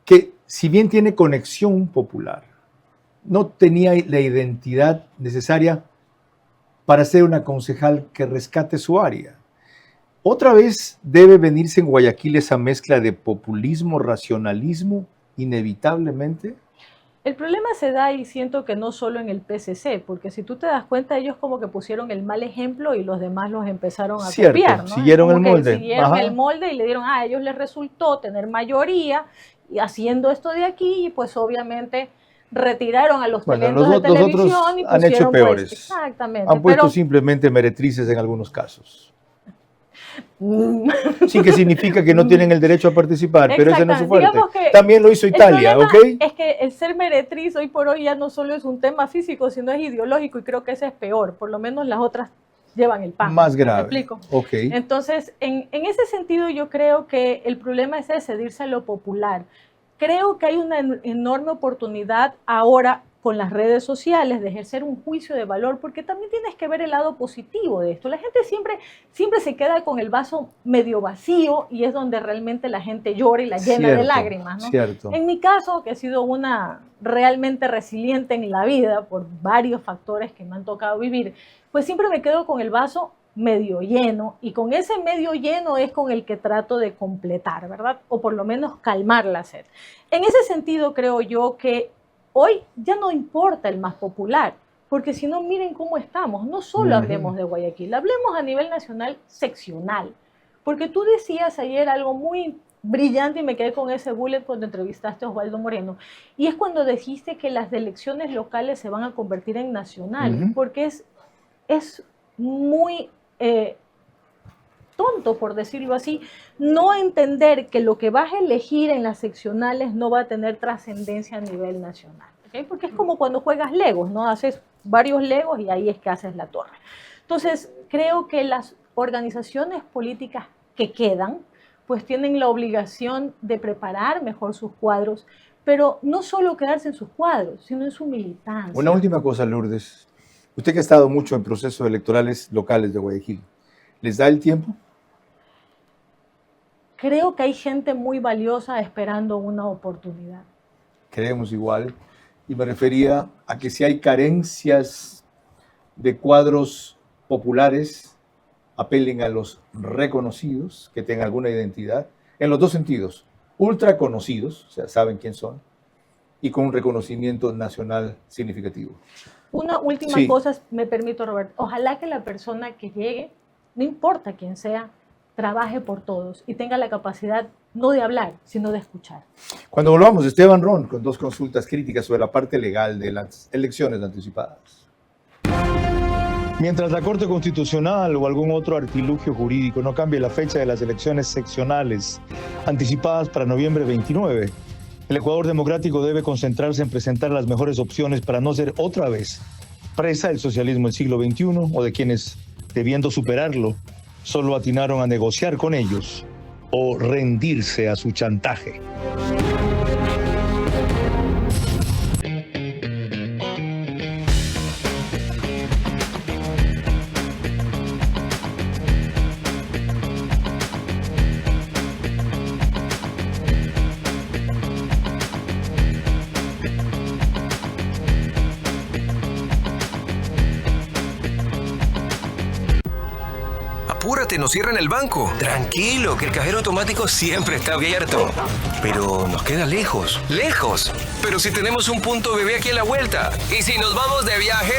A: que si bien tiene conexión popular, no tenía la identidad necesaria para ser una concejal que rescate su área. Otra vez debe venirse en Guayaquil esa mezcla de populismo, racionalismo, inevitablemente.
U: El problema se da y siento que no solo en el PCC, porque si tú te das cuenta, ellos como que pusieron el mal ejemplo y los demás los empezaron a copiar, ¿no?
A: Siguieron el molde.
U: Siguieron el molde y le dieron, a ellos les resultó tener mayoría y haciendo esto de aquí, y pues obviamente retiraron a los talentos de televisión y pusieron,
A: han hecho peores.
U: Pues, exactamente.
A: Han puesto simplemente meretrices en algunos casos. Sí, que significa que no tienen el derecho a participar, pero ese no es su fuerte. También lo hizo Italia, ¿ok?
U: Es que el ser meretriz hoy por hoy ya no solo es un tema físico, sino es ideológico, y creo que ese es peor. Por lo menos las otras llevan el pan.
A: Más grave.
U: ¿Me explico?
A: Okay.
U: Entonces, en ese sentido, yo creo que el problema es ese, cedirse a lo popular. Creo que hay una enorme oportunidad ahora con las redes sociales de ejercer un juicio de valor, porque también tienes que ver el lado positivo de esto. La gente siempre se queda con el vaso medio vacío y es donde realmente la gente llora y la llena de lágrimas, ¿no?
A: Cierto.
U: En mi caso, que he sido una realmente resiliente en la vida por varios factores que me han tocado vivir, pues siempre me quedo con el vaso medio lleno, y con ese medio lleno es con el que trato de completar, ¿verdad? O por lo menos calmar la sed. En ese sentido, creo yo que hoy ya no importa el más popular, porque si no, miren cómo estamos. No solo hablemos de Guayaquil, hablemos a nivel nacional seccional, porque tú decías ayer algo muy brillante y me quedé con ese bullet cuando entrevistaste a Osvaldo Moreno, y es cuando dijiste que las elecciones locales se van a convertir en nacionales, porque es muy tonto, por decirlo así, no entender que lo que vas a elegir en las seccionales no va a tener trascendencia a nivel nacional, ¿okay? Porque es como cuando juegas Legos, ¿no? Haces varios Legos y ahí es que haces la torre. Entonces, creo que las organizaciones políticas que quedan, pues tienen la obligación de preparar mejor sus cuadros, pero no solo quedarse en sus cuadros, sino en su militancia.
A: Una última cosa, Lourdes. Usted que ha estado mucho en procesos electorales locales de Guayaquil, ¿les da el tiempo?
U: Creo que hay gente muy valiosa esperando una oportunidad.
A: Creemos igual. Y me refería a que si hay carencias de cuadros populares, apelen a los reconocidos, que tengan alguna identidad, en los dos sentidos. Ultra conocidos, o sea, saben quién son, y con un reconocimiento nacional significativo.
U: Una última cosa, me permito, Roberto. Ojalá que la persona que llegue, no importa quién sea, trabaje por todos y tenga la capacidad no de hablar, sino de escuchar.
A: Cuando volvamos, Esteban Ron con dos consultas críticas sobre la parte legal de las elecciones anticipadas.
C: Mientras la Corte Constitucional o algún otro artilugio jurídico no cambie la fecha de las elecciones seccionales anticipadas para noviembre 29, el Ecuador democrático debe concentrarse en presentar las mejores opciones para no ser otra vez presa del socialismo del siglo XXI o de quienes, debiendo superarlo, solo atinaron a negociar con ellos o rendirse a su chantaje.
B: olvídate, nos cierran el banco. Tranquilo, que el cajero automático siempre está abierto. Pero nos queda lejos. ¡Lejos! Pero si tenemos un punto bebé aquí a la vuelta. ¿Y si nos vamos de viaje?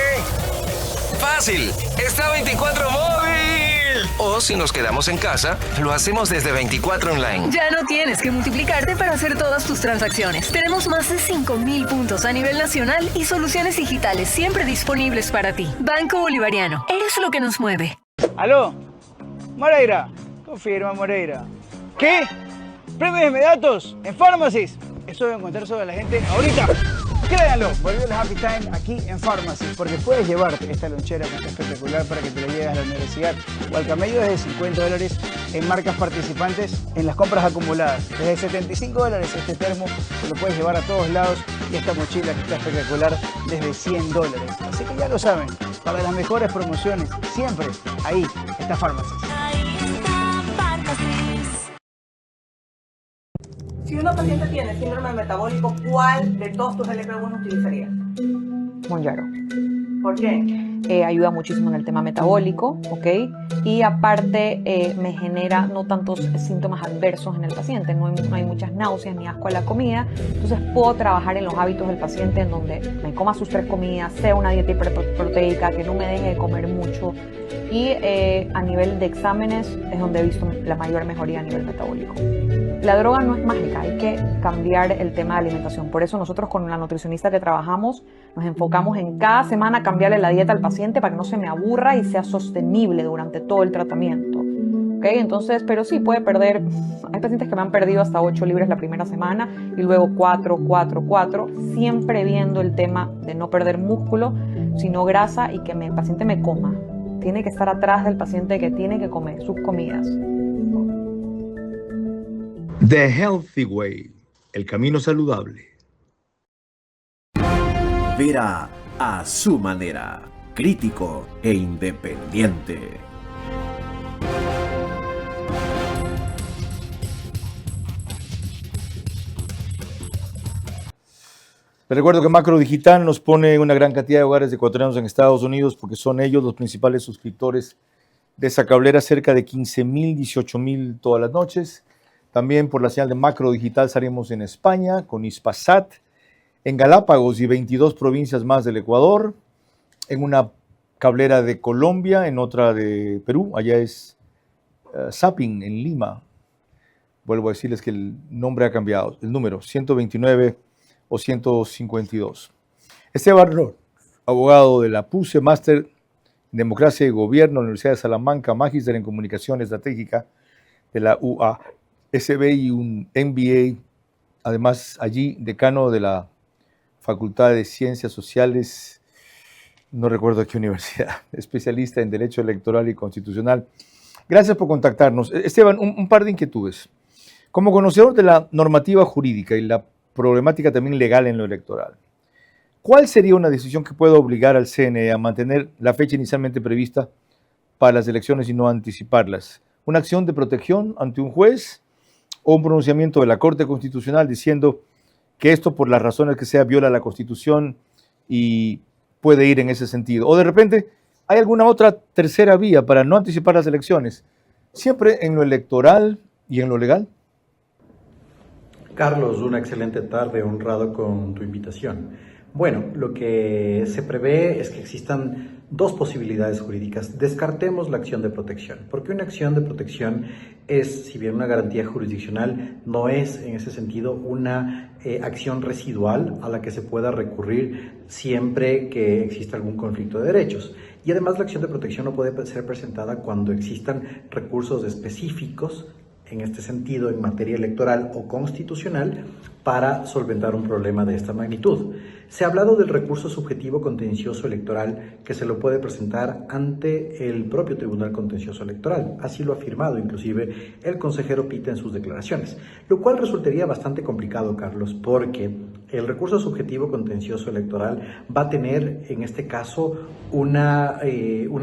B: ¡Fácil! ¡Está 24 móvil! O si nos quedamos en casa, lo hacemos desde 24 online.
I: Ya no tienes que multiplicarte para hacer todas tus transacciones. Tenemos más de 5.000 puntos a nivel nacional y soluciones digitales siempre disponibles para ti. Banco Bolivariano, eres lo que nos mueve.
F: ¿Aló? Moreira. Confirma, Moreira. ¿Qué? ¿Premios inmediatos en Pharmacies? Eso debe encontrar sobre la gente ahorita. Créanlo, volvió el Happy Time aquí en Pharmacy, porque puedes llevarte esta lonchera que está espectacular para que te la lleves a la universidad o al camello desde $50 en marcas participantes en las compras acumuladas. Desde $75 este termo te lo puedes llevar a todos lados y esta mochila que está espectacular desde $100. Así que ya lo saben, para las mejores promociones, siempre ahí está Pharmacy.
V: Si una paciente tiene síndrome metabólico, ¿cuál de todos tus LP1 utilizarías?
W: Mounjaro.
V: ¿Por qué?
W: Ayuda muchísimo en el tema metabólico, ¿ok? Y aparte me genera no tantos síntomas adversos en el paciente, no hay muchas náuseas ni asco a la comida, entonces puedo trabajar en los hábitos del paciente en donde me coma sus 3 comidas, sea una dieta hiperproteica, que no me deje de comer mucho y a nivel de exámenes es donde he visto la mayor mejoría a nivel metabólico. La droga no es mágica, hay que cambiar el tema de alimentación. Por eso nosotros con la nutricionista que trabajamos nos enfocamos en cada semana cambiarle la dieta al paciente para que no se me aburra y sea sostenible durante todo el tratamiento. ¿Okay? Entonces, pero sí puede perder, hay pacientes que me han perdido hasta 8 libras la primera semana y luego 4, siempre viendo el tema de no perder músculo, sino grasa y que el paciente me coma. Tiene que estar atrás del paciente que tiene que comer sus comidas.
A: The Healthy Way, el camino saludable.
D: Vera a su manera, crítico e independiente.
A: Les recuerdo que Macro Digital nos pone una gran cantidad de hogares ecuatorianos en Estados Unidos porque son ellos los principales suscriptores de esa cablera, cerca de 15,000, 18,000 todas las noches. También por la señal de Macro Digital estaremos en España con Hispasat, en Galápagos y 22 provincias más del Ecuador, en una cablera de Colombia, en otra de Perú, allá es Zapping en Lima. Vuelvo a decirles que el nombre ha cambiado, el número 129 o 152. Esteban Ror, abogado de la PUCE, máster en Democracia y Gobierno, Universidad de Salamanca, magíster en Comunicación Estratégica de la UASB y un MBA, además allí decano de la Facultad de Ciencias Sociales, no recuerdo qué universidad, especialista en Derecho Electoral y Constitucional. Gracias por contactarnos. Esteban, un par de inquietudes. Como conocedor de la normativa jurídica y la problemática también legal en lo electoral, ¿cuál sería una decisión que pueda obligar al CNE a mantener la fecha inicialmente prevista para las elecciones y no anticiparlas? ¿Una acción de protección ante un juez o un pronunciamiento de la Corte Constitucional diciendo que esto, por las razones que sea, viola la Constitución y puede ir en ese sentido? ¿O de repente hay alguna otra tercera vía para no anticipar las elecciones, siempre en lo electoral y en lo legal?
X: Carlos, una excelente tarde, honrado con tu invitación. Bueno, lo que se prevé es que existan dos posibilidades jurídicas. Descartemos la acción de protección, porque una acción de protección es, si bien una garantía jurisdiccional, no es en ese sentido una acción residual a la que se pueda recurrir siempre que exista algún conflicto de derechos. Y además la acción de protección no puede ser presentada cuando existan recursos específicos en este sentido, en materia electoral o constitucional, para solventar un problema de esta magnitud. Se ha hablado del recurso subjetivo contencioso electoral que se lo puede presentar ante el propio Tribunal Contencioso Electoral. Así lo ha afirmado inclusive el consejero Pita en sus declaraciones, lo cual resultaría bastante complicado, Carlos, porque el recurso subjetivo contencioso electoral va a tener en este caso una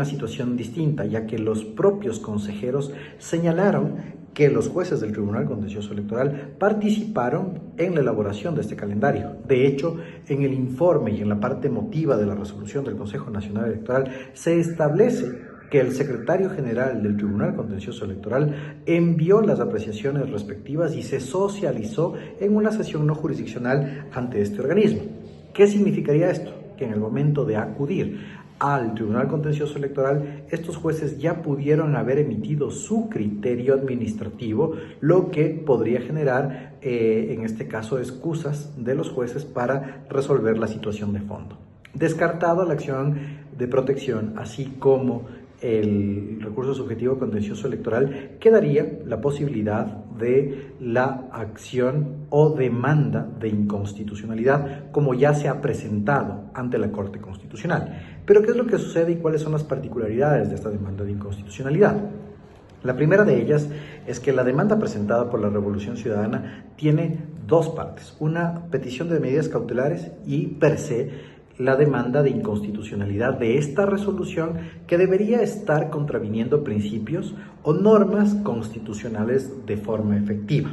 X: situación distinta, ya que los propios consejeros señalaron que los jueces del Tribunal Contencioso Electoral participaron en la elaboración de este calendario. De hecho, en el informe y en la parte emotiva de la resolución del Consejo Nacional Electoral se establece que el secretario general del Tribunal Contencioso Electoral envió las apreciaciones respectivas y se socializó en una sesión no jurisdiccional ante este organismo. ¿Qué significaría esto? Que en el momento de acudir al Tribunal Contencioso Electoral, estos jueces ya pudieron haber emitido su criterio administrativo, lo que podría generar, en este caso, excusas de los jueces para resolver la situación de fondo. Descartado la acción de protección, así como el recurso subjetivo contencioso electoral, quedaría la posibilidad de la acción o demanda de inconstitucionalidad, como ya se ha presentado ante la Corte Constitucional. Pero ¿qué es lo que sucede y cuáles son las particularidades de esta demanda de inconstitucionalidad? La primera de ellas es que la demanda presentada por la Revolución Ciudadana tiene dos partes: una petición de medidas cautelares y, per se, la demanda de inconstitucionalidad de esta resolución, que debería estar contraviniendo principios o normas constitucionales de forma efectiva.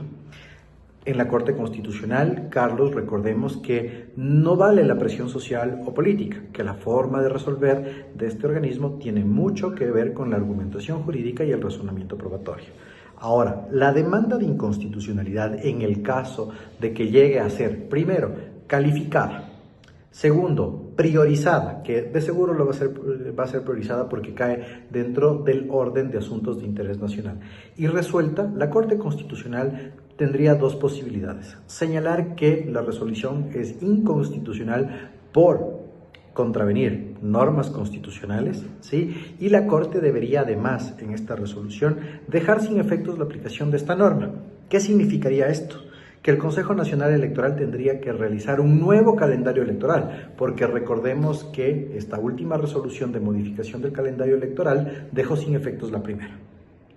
X: En la Corte Constitucional, Carlos, recordemos que no vale la presión social o política, que la forma de resolver de este organismo tiene mucho que ver con la argumentación jurídica y el razonamiento probatorio. Ahora, la demanda de inconstitucionalidad, en el caso de que llegue a ser, primero, calificada, segundo, priorizada, que de seguro va a ser priorizada porque cae dentro del orden de asuntos de interés nacional, y resuelta, la Corte Constitucional tendría dos posibilidades: señalar que la resolución es inconstitucional por contravenir normas constitucionales, ¿sí? Y la Corte debería además, en esta resolución, dejar sin efectos la aplicación de esta norma. ¿Qué significaría esto? Que el Consejo Nacional Electoral tendría que realizar un nuevo calendario electoral, porque recordemos que esta última resolución de modificación del calendario electoral dejó sin efectos la primera,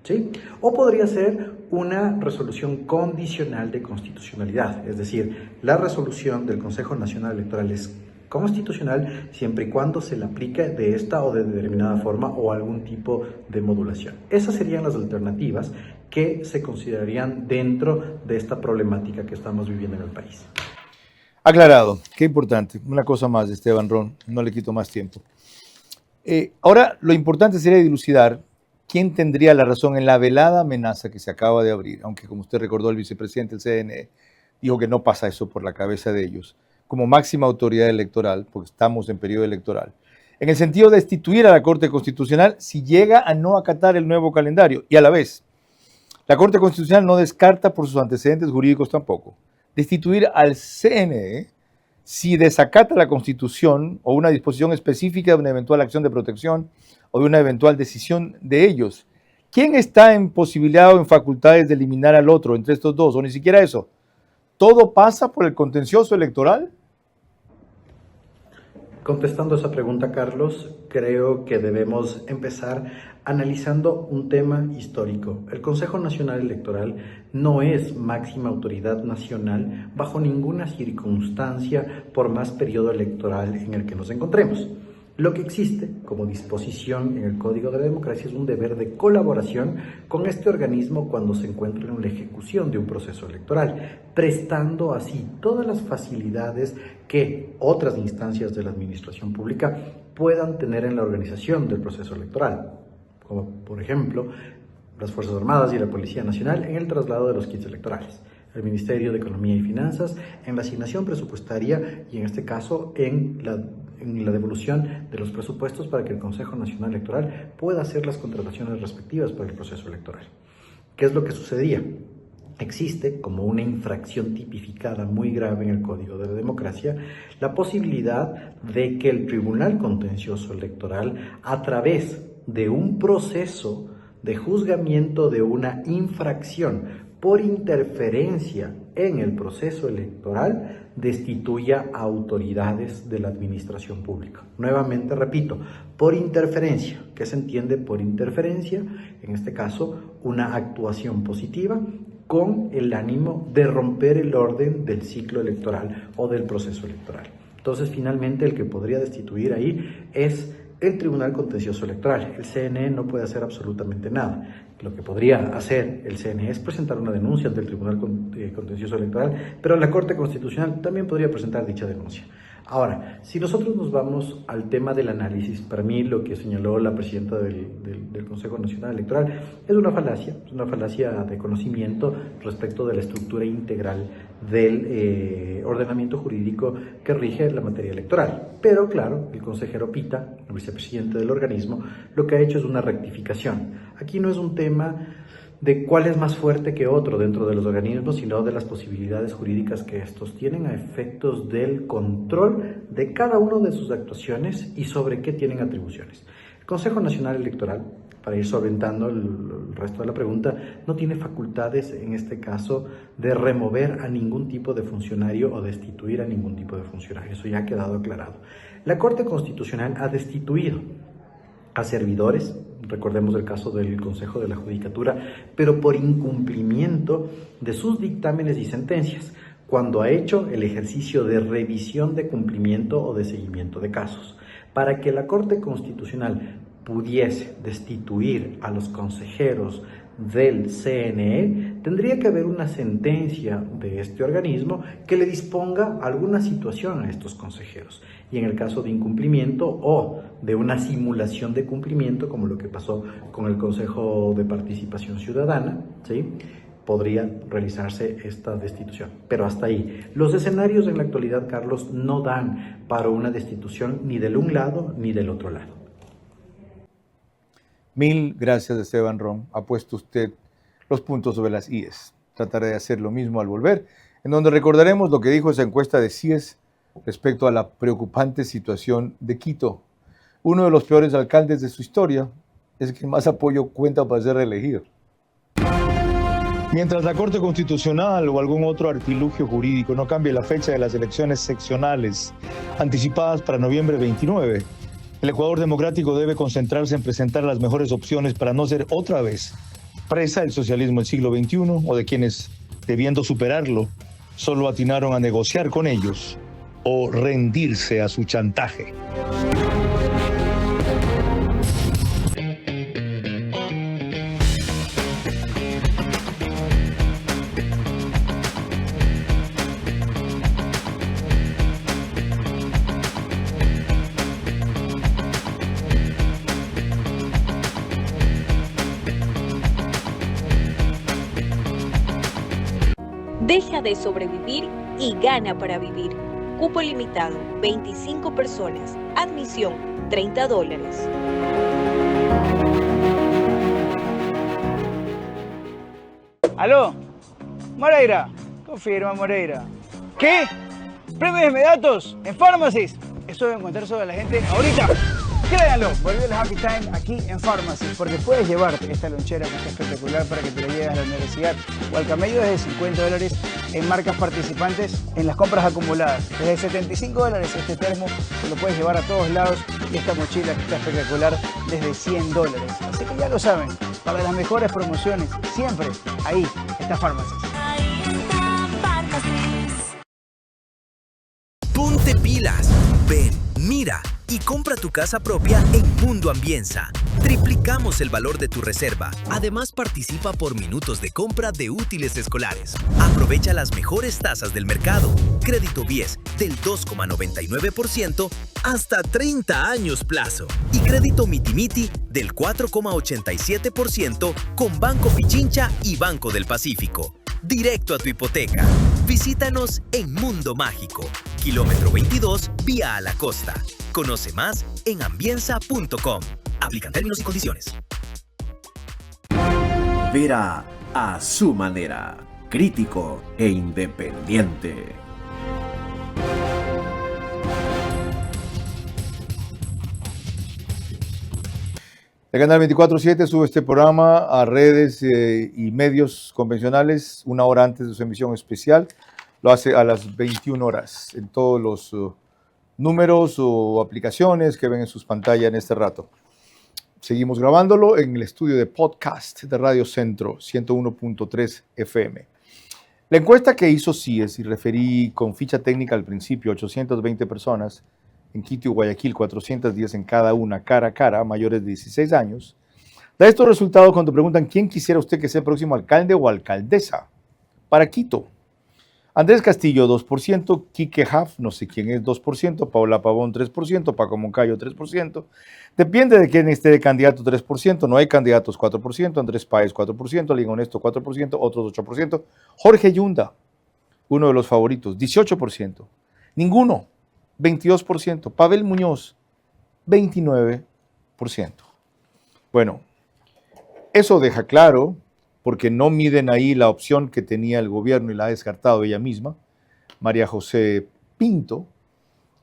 X: ¿sí? O podría ser una resolución condicional de constitucionalidad, es decir, la resolución del Consejo Nacional Electoral es constitucional siempre y cuando se le aplique de esta o de determinada forma o algún tipo de modulación. Esas serían las alternativas que se considerarían dentro de esta problemática que estamos viviendo en el país.
A: Aclarado, qué importante. Una cosa más, Esteban Ron, no le quito más tiempo. Ahora, lo importante sería dilucidar quién tendría la razón en la velada amenaza que se acaba de abrir, aunque como usted recordó, el vicepresidente del CNE dijo que no pasa eso por la cabeza de ellos, como máxima autoridad electoral, porque estamos en periodo electoral, en el sentido de destituir a la Corte Constitucional si llega a no acatar el nuevo calendario, y a la vez, la Corte Constitucional no descarta por sus antecedentes jurídicos tampoco destituir al CNE si desacata la Constitución o una disposición específica de una eventual acción de protección o de una eventual decisión de ellos. ¿Quién está en posibilidad o en facultades de eliminar al otro entre estos dos? O ni siquiera eso. ¿Todo pasa por el contencioso electoral?
X: Contestando esa pregunta, Carlos, creo que debemos empezar analizando un tema histórico. El Consejo Nacional Electoral no es máxima autoridad nacional bajo ninguna circunstancia, por más periodo electoral en el que nos encontremos. Lo que existe como disposición en el Código de la Democracia es un deber de colaboración con este organismo cuando se encuentra en la ejecución de un proceso electoral, prestando así todas las facilidades que otras instancias de la administración pública puedan tener en la organización del proceso electoral, como por ejemplo las Fuerzas Armadas y la Policía Nacional en el traslado de los kits electorales, el Ministerio de Economía y Finanzas en la asignación presupuestaria y en este caso en la devolución de los presupuestos para que el Consejo Nacional Electoral pueda hacer las contrataciones respectivas para el proceso electoral. ¿Qué es lo que sucedía? Existe, como una infracción tipificada muy grave en el Código de la Democracia, la posibilidad de que el Tribunal Contencioso Electoral, a través de un proceso de juzgamiento de una infracción por interferencia en el proceso electoral, destituya a autoridades de la administración pública. Nuevamente repito, por interferencia. ¿Qué se entiende por interferencia? En este caso, una actuación positiva con el ánimo de romper el orden del ciclo electoral o del proceso electoral. Entonces, finalmente, el que podría destituir ahí es el Tribunal Contencioso Electoral. El CNE no puede hacer absolutamente nada. Lo que podría hacer el CNE es presentar una denuncia ante el Tribunal Contencioso Electoral, pero la Corte Constitucional también podría presentar dicha denuncia. Ahora, si nosotros nos vamos al tema del análisis, para mí lo que señaló la presidenta del Consejo Nacional Electoral es una falacia de conocimiento respecto de la estructura integral del ordenamiento jurídico que rige la materia electoral. Pero claro, el consejero Pita, el vicepresidente del organismo, lo que ha hecho es una rectificación. Aquí no es un tema de cuál es más fuerte que otro dentro de los organismos, sino de las posibilidades jurídicas que estos tienen a efectos del control de cada una de sus actuaciones y sobre qué tienen atribuciones. El Consejo Nacional Electoral, para ir solventando el resto de la pregunta, no tiene facultades en este caso de remover a ningún tipo de funcionario o destituir a ningún tipo de funcionario. Eso ya ha quedado aclarado. La Corte Constitucional ha destituido a servidores, recordemos el caso del Consejo de la Judicatura, pero por incumplimiento de sus dictámenes y sentencias, cuando ha hecho el ejercicio de revisión de cumplimiento o de seguimiento de casos. Para que la Corte Constitucional pudiese destituir a los consejeros del CNE, tendría que haber una sentencia de este organismo que le disponga alguna situación a estos consejeros. Y en el caso de incumplimiento o de una simulación de cumplimiento, como lo que pasó con el Consejo de Participación Ciudadana, ¿sí?, podría realizarse esta destitución. Pero hasta ahí. Los escenarios en la actualidad, Carlos, no dan para una destitución ni del un lado ni del otro lado.
A: Mil gracias, Esteban Ron. Ha puesto usted los puntos sobre las IES. Trataré de hacer lo mismo al volver, en donde recordaremos lo que dijo esa encuesta de CIES respecto a la preocupante situación de Quito. Uno de los peores alcaldes de su historia es el que más apoyo cuenta para ser reelegido.
C: Mientras la Corte Constitucional o algún otro artilugio jurídico no cambie la fecha de las elecciones seccionales anticipadas para noviembre 29, el Ecuador democrático debe concentrarse en presentar las mejores opciones para no ser otra vez presa del socialismo del siglo XXI o de quienes, debiendo superarlo, solo atinaron a negociar con ellos o rendirse a su chantaje.
G: Deja de sobrevivir y gana para vivir. Cupo limitado, 25 personas. Admisión, $30.
F: ¿Aló? Moreira, confirma Moreira. ¿Qué? ¿Premios inmediatos en Pharmacies? Eso deben contar sobre la gente ahorita. Créanlo, volvió el Happy Time aquí en Pharmacies, porque puedes llevarte esta lonchera que está espectacular para que te la lleves a la universidad o al camello desde $50 en marcas participantes en las compras acumuladas. Desde $75 este termo te lo puedes llevar a todos lados y esta mochila que está espectacular desde $100. Así que ya lo saben, para las mejores promociones, siempre ahí está Pharmacies.
H: Ponte pilas, ven, mira y compra tu casa propia en Mundo Ambienza. Triplicamos el valor de tu reserva. Además, participa por minutos de compra de útiles escolares. Aprovecha las mejores tasas del mercado. Crédito BIES del 2,99% hasta 30 años plazo. Y crédito Mitimiti del 4,87% con Banco Pichincha y Banco del Pacífico. Directo a tu hipoteca. Visítanos en Mundo Mágico, kilómetro 22, vía a la costa. Conoce más en ambienza.com. Aplican términos y condiciones.
R: Verá a su manera, crítico e independiente.
A: El canal 24/7 sube este programa a redes y medios convencionales una hora antes de su emisión especial. Lo hace a las 21 horas en todos los números o aplicaciones que ven en sus pantallas en este rato. Seguimos grabándolo en el estudio de podcast de Radio Centro 101.3 FM. La encuesta que hizo CIES, y referí con ficha técnica al principio, 820 personas, en Quito y Guayaquil, 410 en cada una, cara a cara, mayores de 16 años, da estos resultados cuando preguntan quién quisiera usted que sea el próximo alcalde o alcaldesa para Quito. Andrés Castillo 2%, Quique Haff, no sé quién es 2%, Paula Pavón 3%, Paco Moncayo 3%. Depende de quién esté de candidato 3%, no hay candidatos 4%, Andrés Páez 4%, Alguien Honesto 4%, otros 8%. Jorge Yunda, uno de los favoritos, 18%. Ninguno, 22%. Pavel Muñoz, 29%. Bueno, eso deja claro, porque no miden ahí la opción que tenía el gobierno y la ha descartado ella misma, María José Pinto,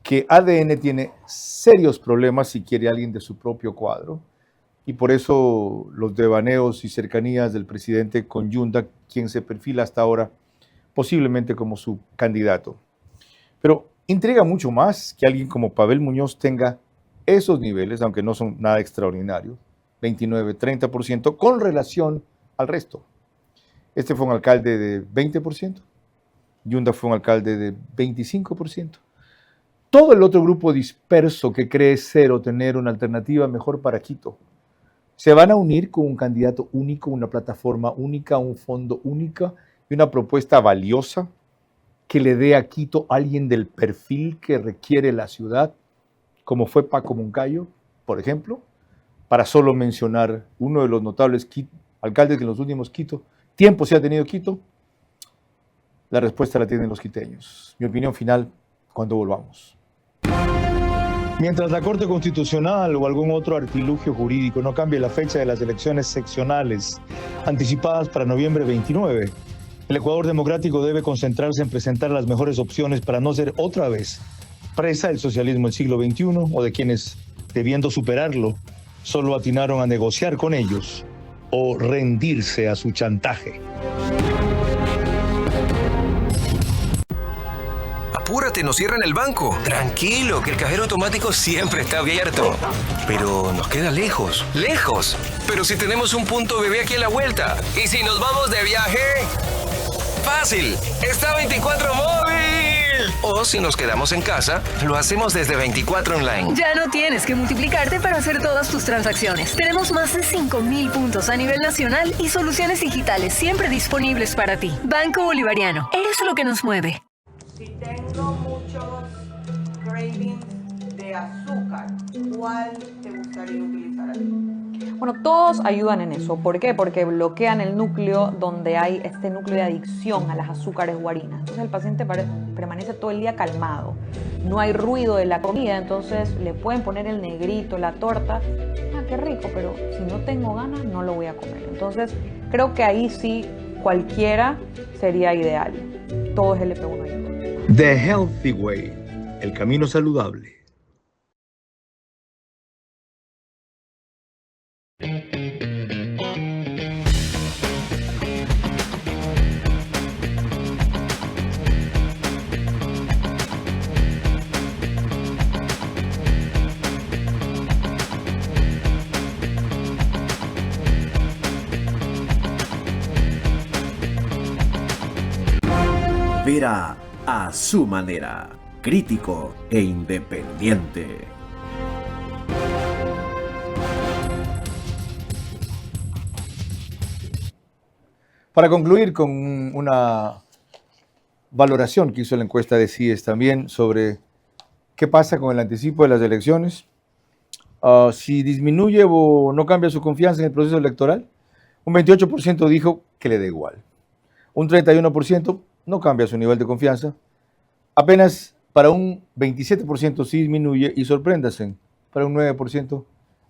A: que ADN tiene serios problemas si quiere alguien de su propio cuadro, y por eso los devaneos y cercanías del presidente con Yunda, quien se perfila hasta ahora posiblemente como su candidato. Pero intriga mucho más que alguien como Pavel Muñoz tenga esos niveles, aunque no son nada extraordinario, 29-30%, con relación al resto. Este fue un alcalde de 20%, Yunda fue un alcalde de 25%. Todo el otro grupo disperso que cree ser o tener una alternativa mejor para Quito, se van a unir con un candidato único, una plataforma única, un fondo único y una propuesta valiosa que le dé a Quito a alguien del perfil que requiere la ciudad, como fue Paco Moncayo, por ejemplo, para solo mencionar uno de los notables alcaldes que en los últimos tiempos se ha tenido Quito. La respuesta la tienen los quiteños. Mi opinión final cuando volvamos.
C: Mientras la Corte Constitucional o algún otro artilugio jurídico no cambie la fecha de las elecciones seccionales anticipadas para noviembre 29, el Ecuador democrático debe concentrarse en presentar las mejores opciones para no ser otra vez presa del socialismo del siglo XXI o de quienes, debiendo superarlo, solo atinaron a negociar con ellos o rendirse a su chantaje.
B: Apúrate, nos cierran el banco. Tranquilo, que el cajero automático siempre está abierto. Pero nos queda lejos. ¡Lejos! Pero si tenemos un punto bebé aquí a la vuelta. ¿Y si nos vamos de viaje? ¡Fácil! ¡Está 24 móvil! O si nos quedamos en casa, lo hacemos desde 24 online.
I: Ya no tienes que multiplicarte para hacer todas tus transacciones. Tenemos más de 5.000 puntos a nivel nacional y soluciones digitales siempre disponibles para ti. Banco Bolivariano, eres lo que nos mueve.
V: Si tengo muchos cravings de azúcar, ¿cuál te gustaría utilizar a ti?
W: Bueno, todos ayudan en eso. ¿Por qué? Porque bloquean el núcleo donde hay este núcleo de adicción a las azúcares o harinas. Entonces el paciente permanece todo el día calmado. No hay ruido de la comida, entonces le pueden poner el negrito, la torta. Ah, qué rico, pero si no tengo ganas no lo voy a comer. Entonces creo que ahí sí cualquiera sería ideal. Todo es LP1 ayuda.
C: The Healthy Way, el camino saludable.
R: Vera a su manera, crítico e independiente.
A: Para concluir con una valoración que hizo la encuesta de CIES también sobre qué pasa con el anticipo de las elecciones, si disminuye o no cambia su confianza en el proceso electoral, un 28% dijo que le da igual, un 31% no cambia su nivel de confianza, apenas para un 27% sí disminuye y sorpréndase, para un 9%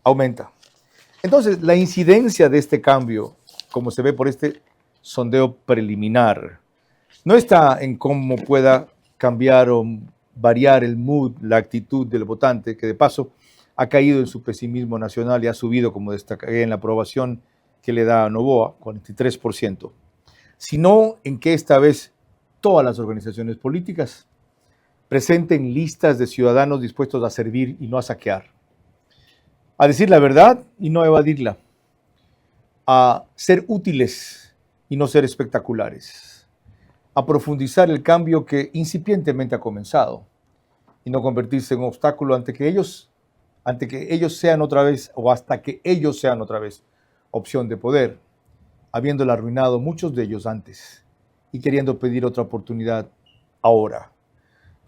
A: aumenta. Entonces, la incidencia de este cambio, como se ve por este sondeo preliminar, no está en cómo pueda cambiar o variar el mood, la actitud del votante, que de paso ha caído en su pesimismo nacional y ha subido, como destaqué en la aprobación que le da a Noboa, 43%, sino en que esta vez todas las organizaciones políticas presenten listas de ciudadanos dispuestos a servir y no a saquear, a decir la verdad y no a evadirla, a ser útiles y no ser espectaculares, a profundizar el cambio que incipientemente ha comenzado y no convertirse en un obstáculo ante que ellos sean otra vez o hasta que ellos sean otra vez opción de poder, habiéndola arruinado muchos de ellos antes y queriendo pedir otra oportunidad ahora.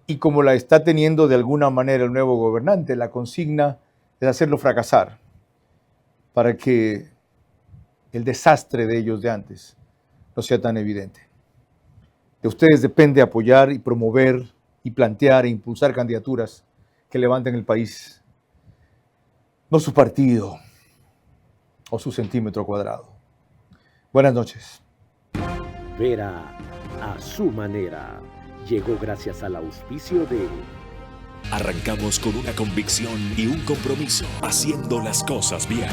A: Y como la está teniendo de alguna manera el nuevo gobernante, la consigna es hacerlo fracasar para que el desastre de ellos de antes no sea tan evidente. De ustedes depende apoyar y promover y plantear e impulsar candidaturas que levanten el país, no su partido o su centímetro cuadrado. Buenas noches.
D: Vera a su manera llegó gracias al auspicio de...
P: Arrancamos con una convicción y un compromiso, haciendo las cosas bien.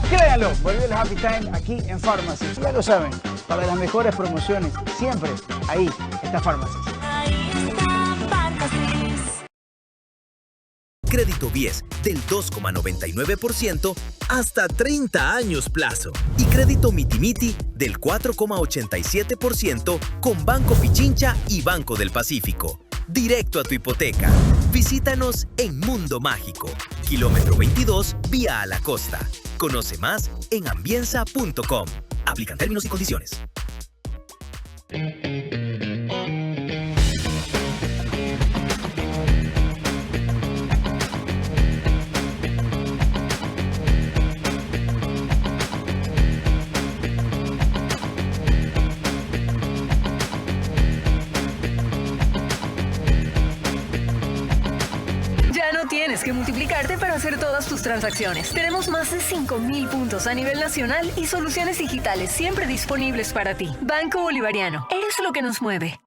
F: Créanlo, volvió el Happy Time aquí en Pharmacy. Ya lo saben, para las mejores promociones, siempre ahí está Pharmacy.
H: Crédito BIES del 2,99% hasta 30 años plazo. Y crédito Mitimiti del 4,87% con Banco Pichincha y Banco del Pacífico. Directo a tu hipoteca. Visítanos en Mundo Mágico, kilómetro 22, vía a la costa. Conoce más en ambienza.com. Aplican términos y condiciones.
I: Tienes que multiplicarte para hacer todas tus transacciones. Tenemos más de 5.000 puntos a nivel nacional y soluciones digitales siempre disponibles para ti. Banco Bolivariano. Eres lo que nos mueve.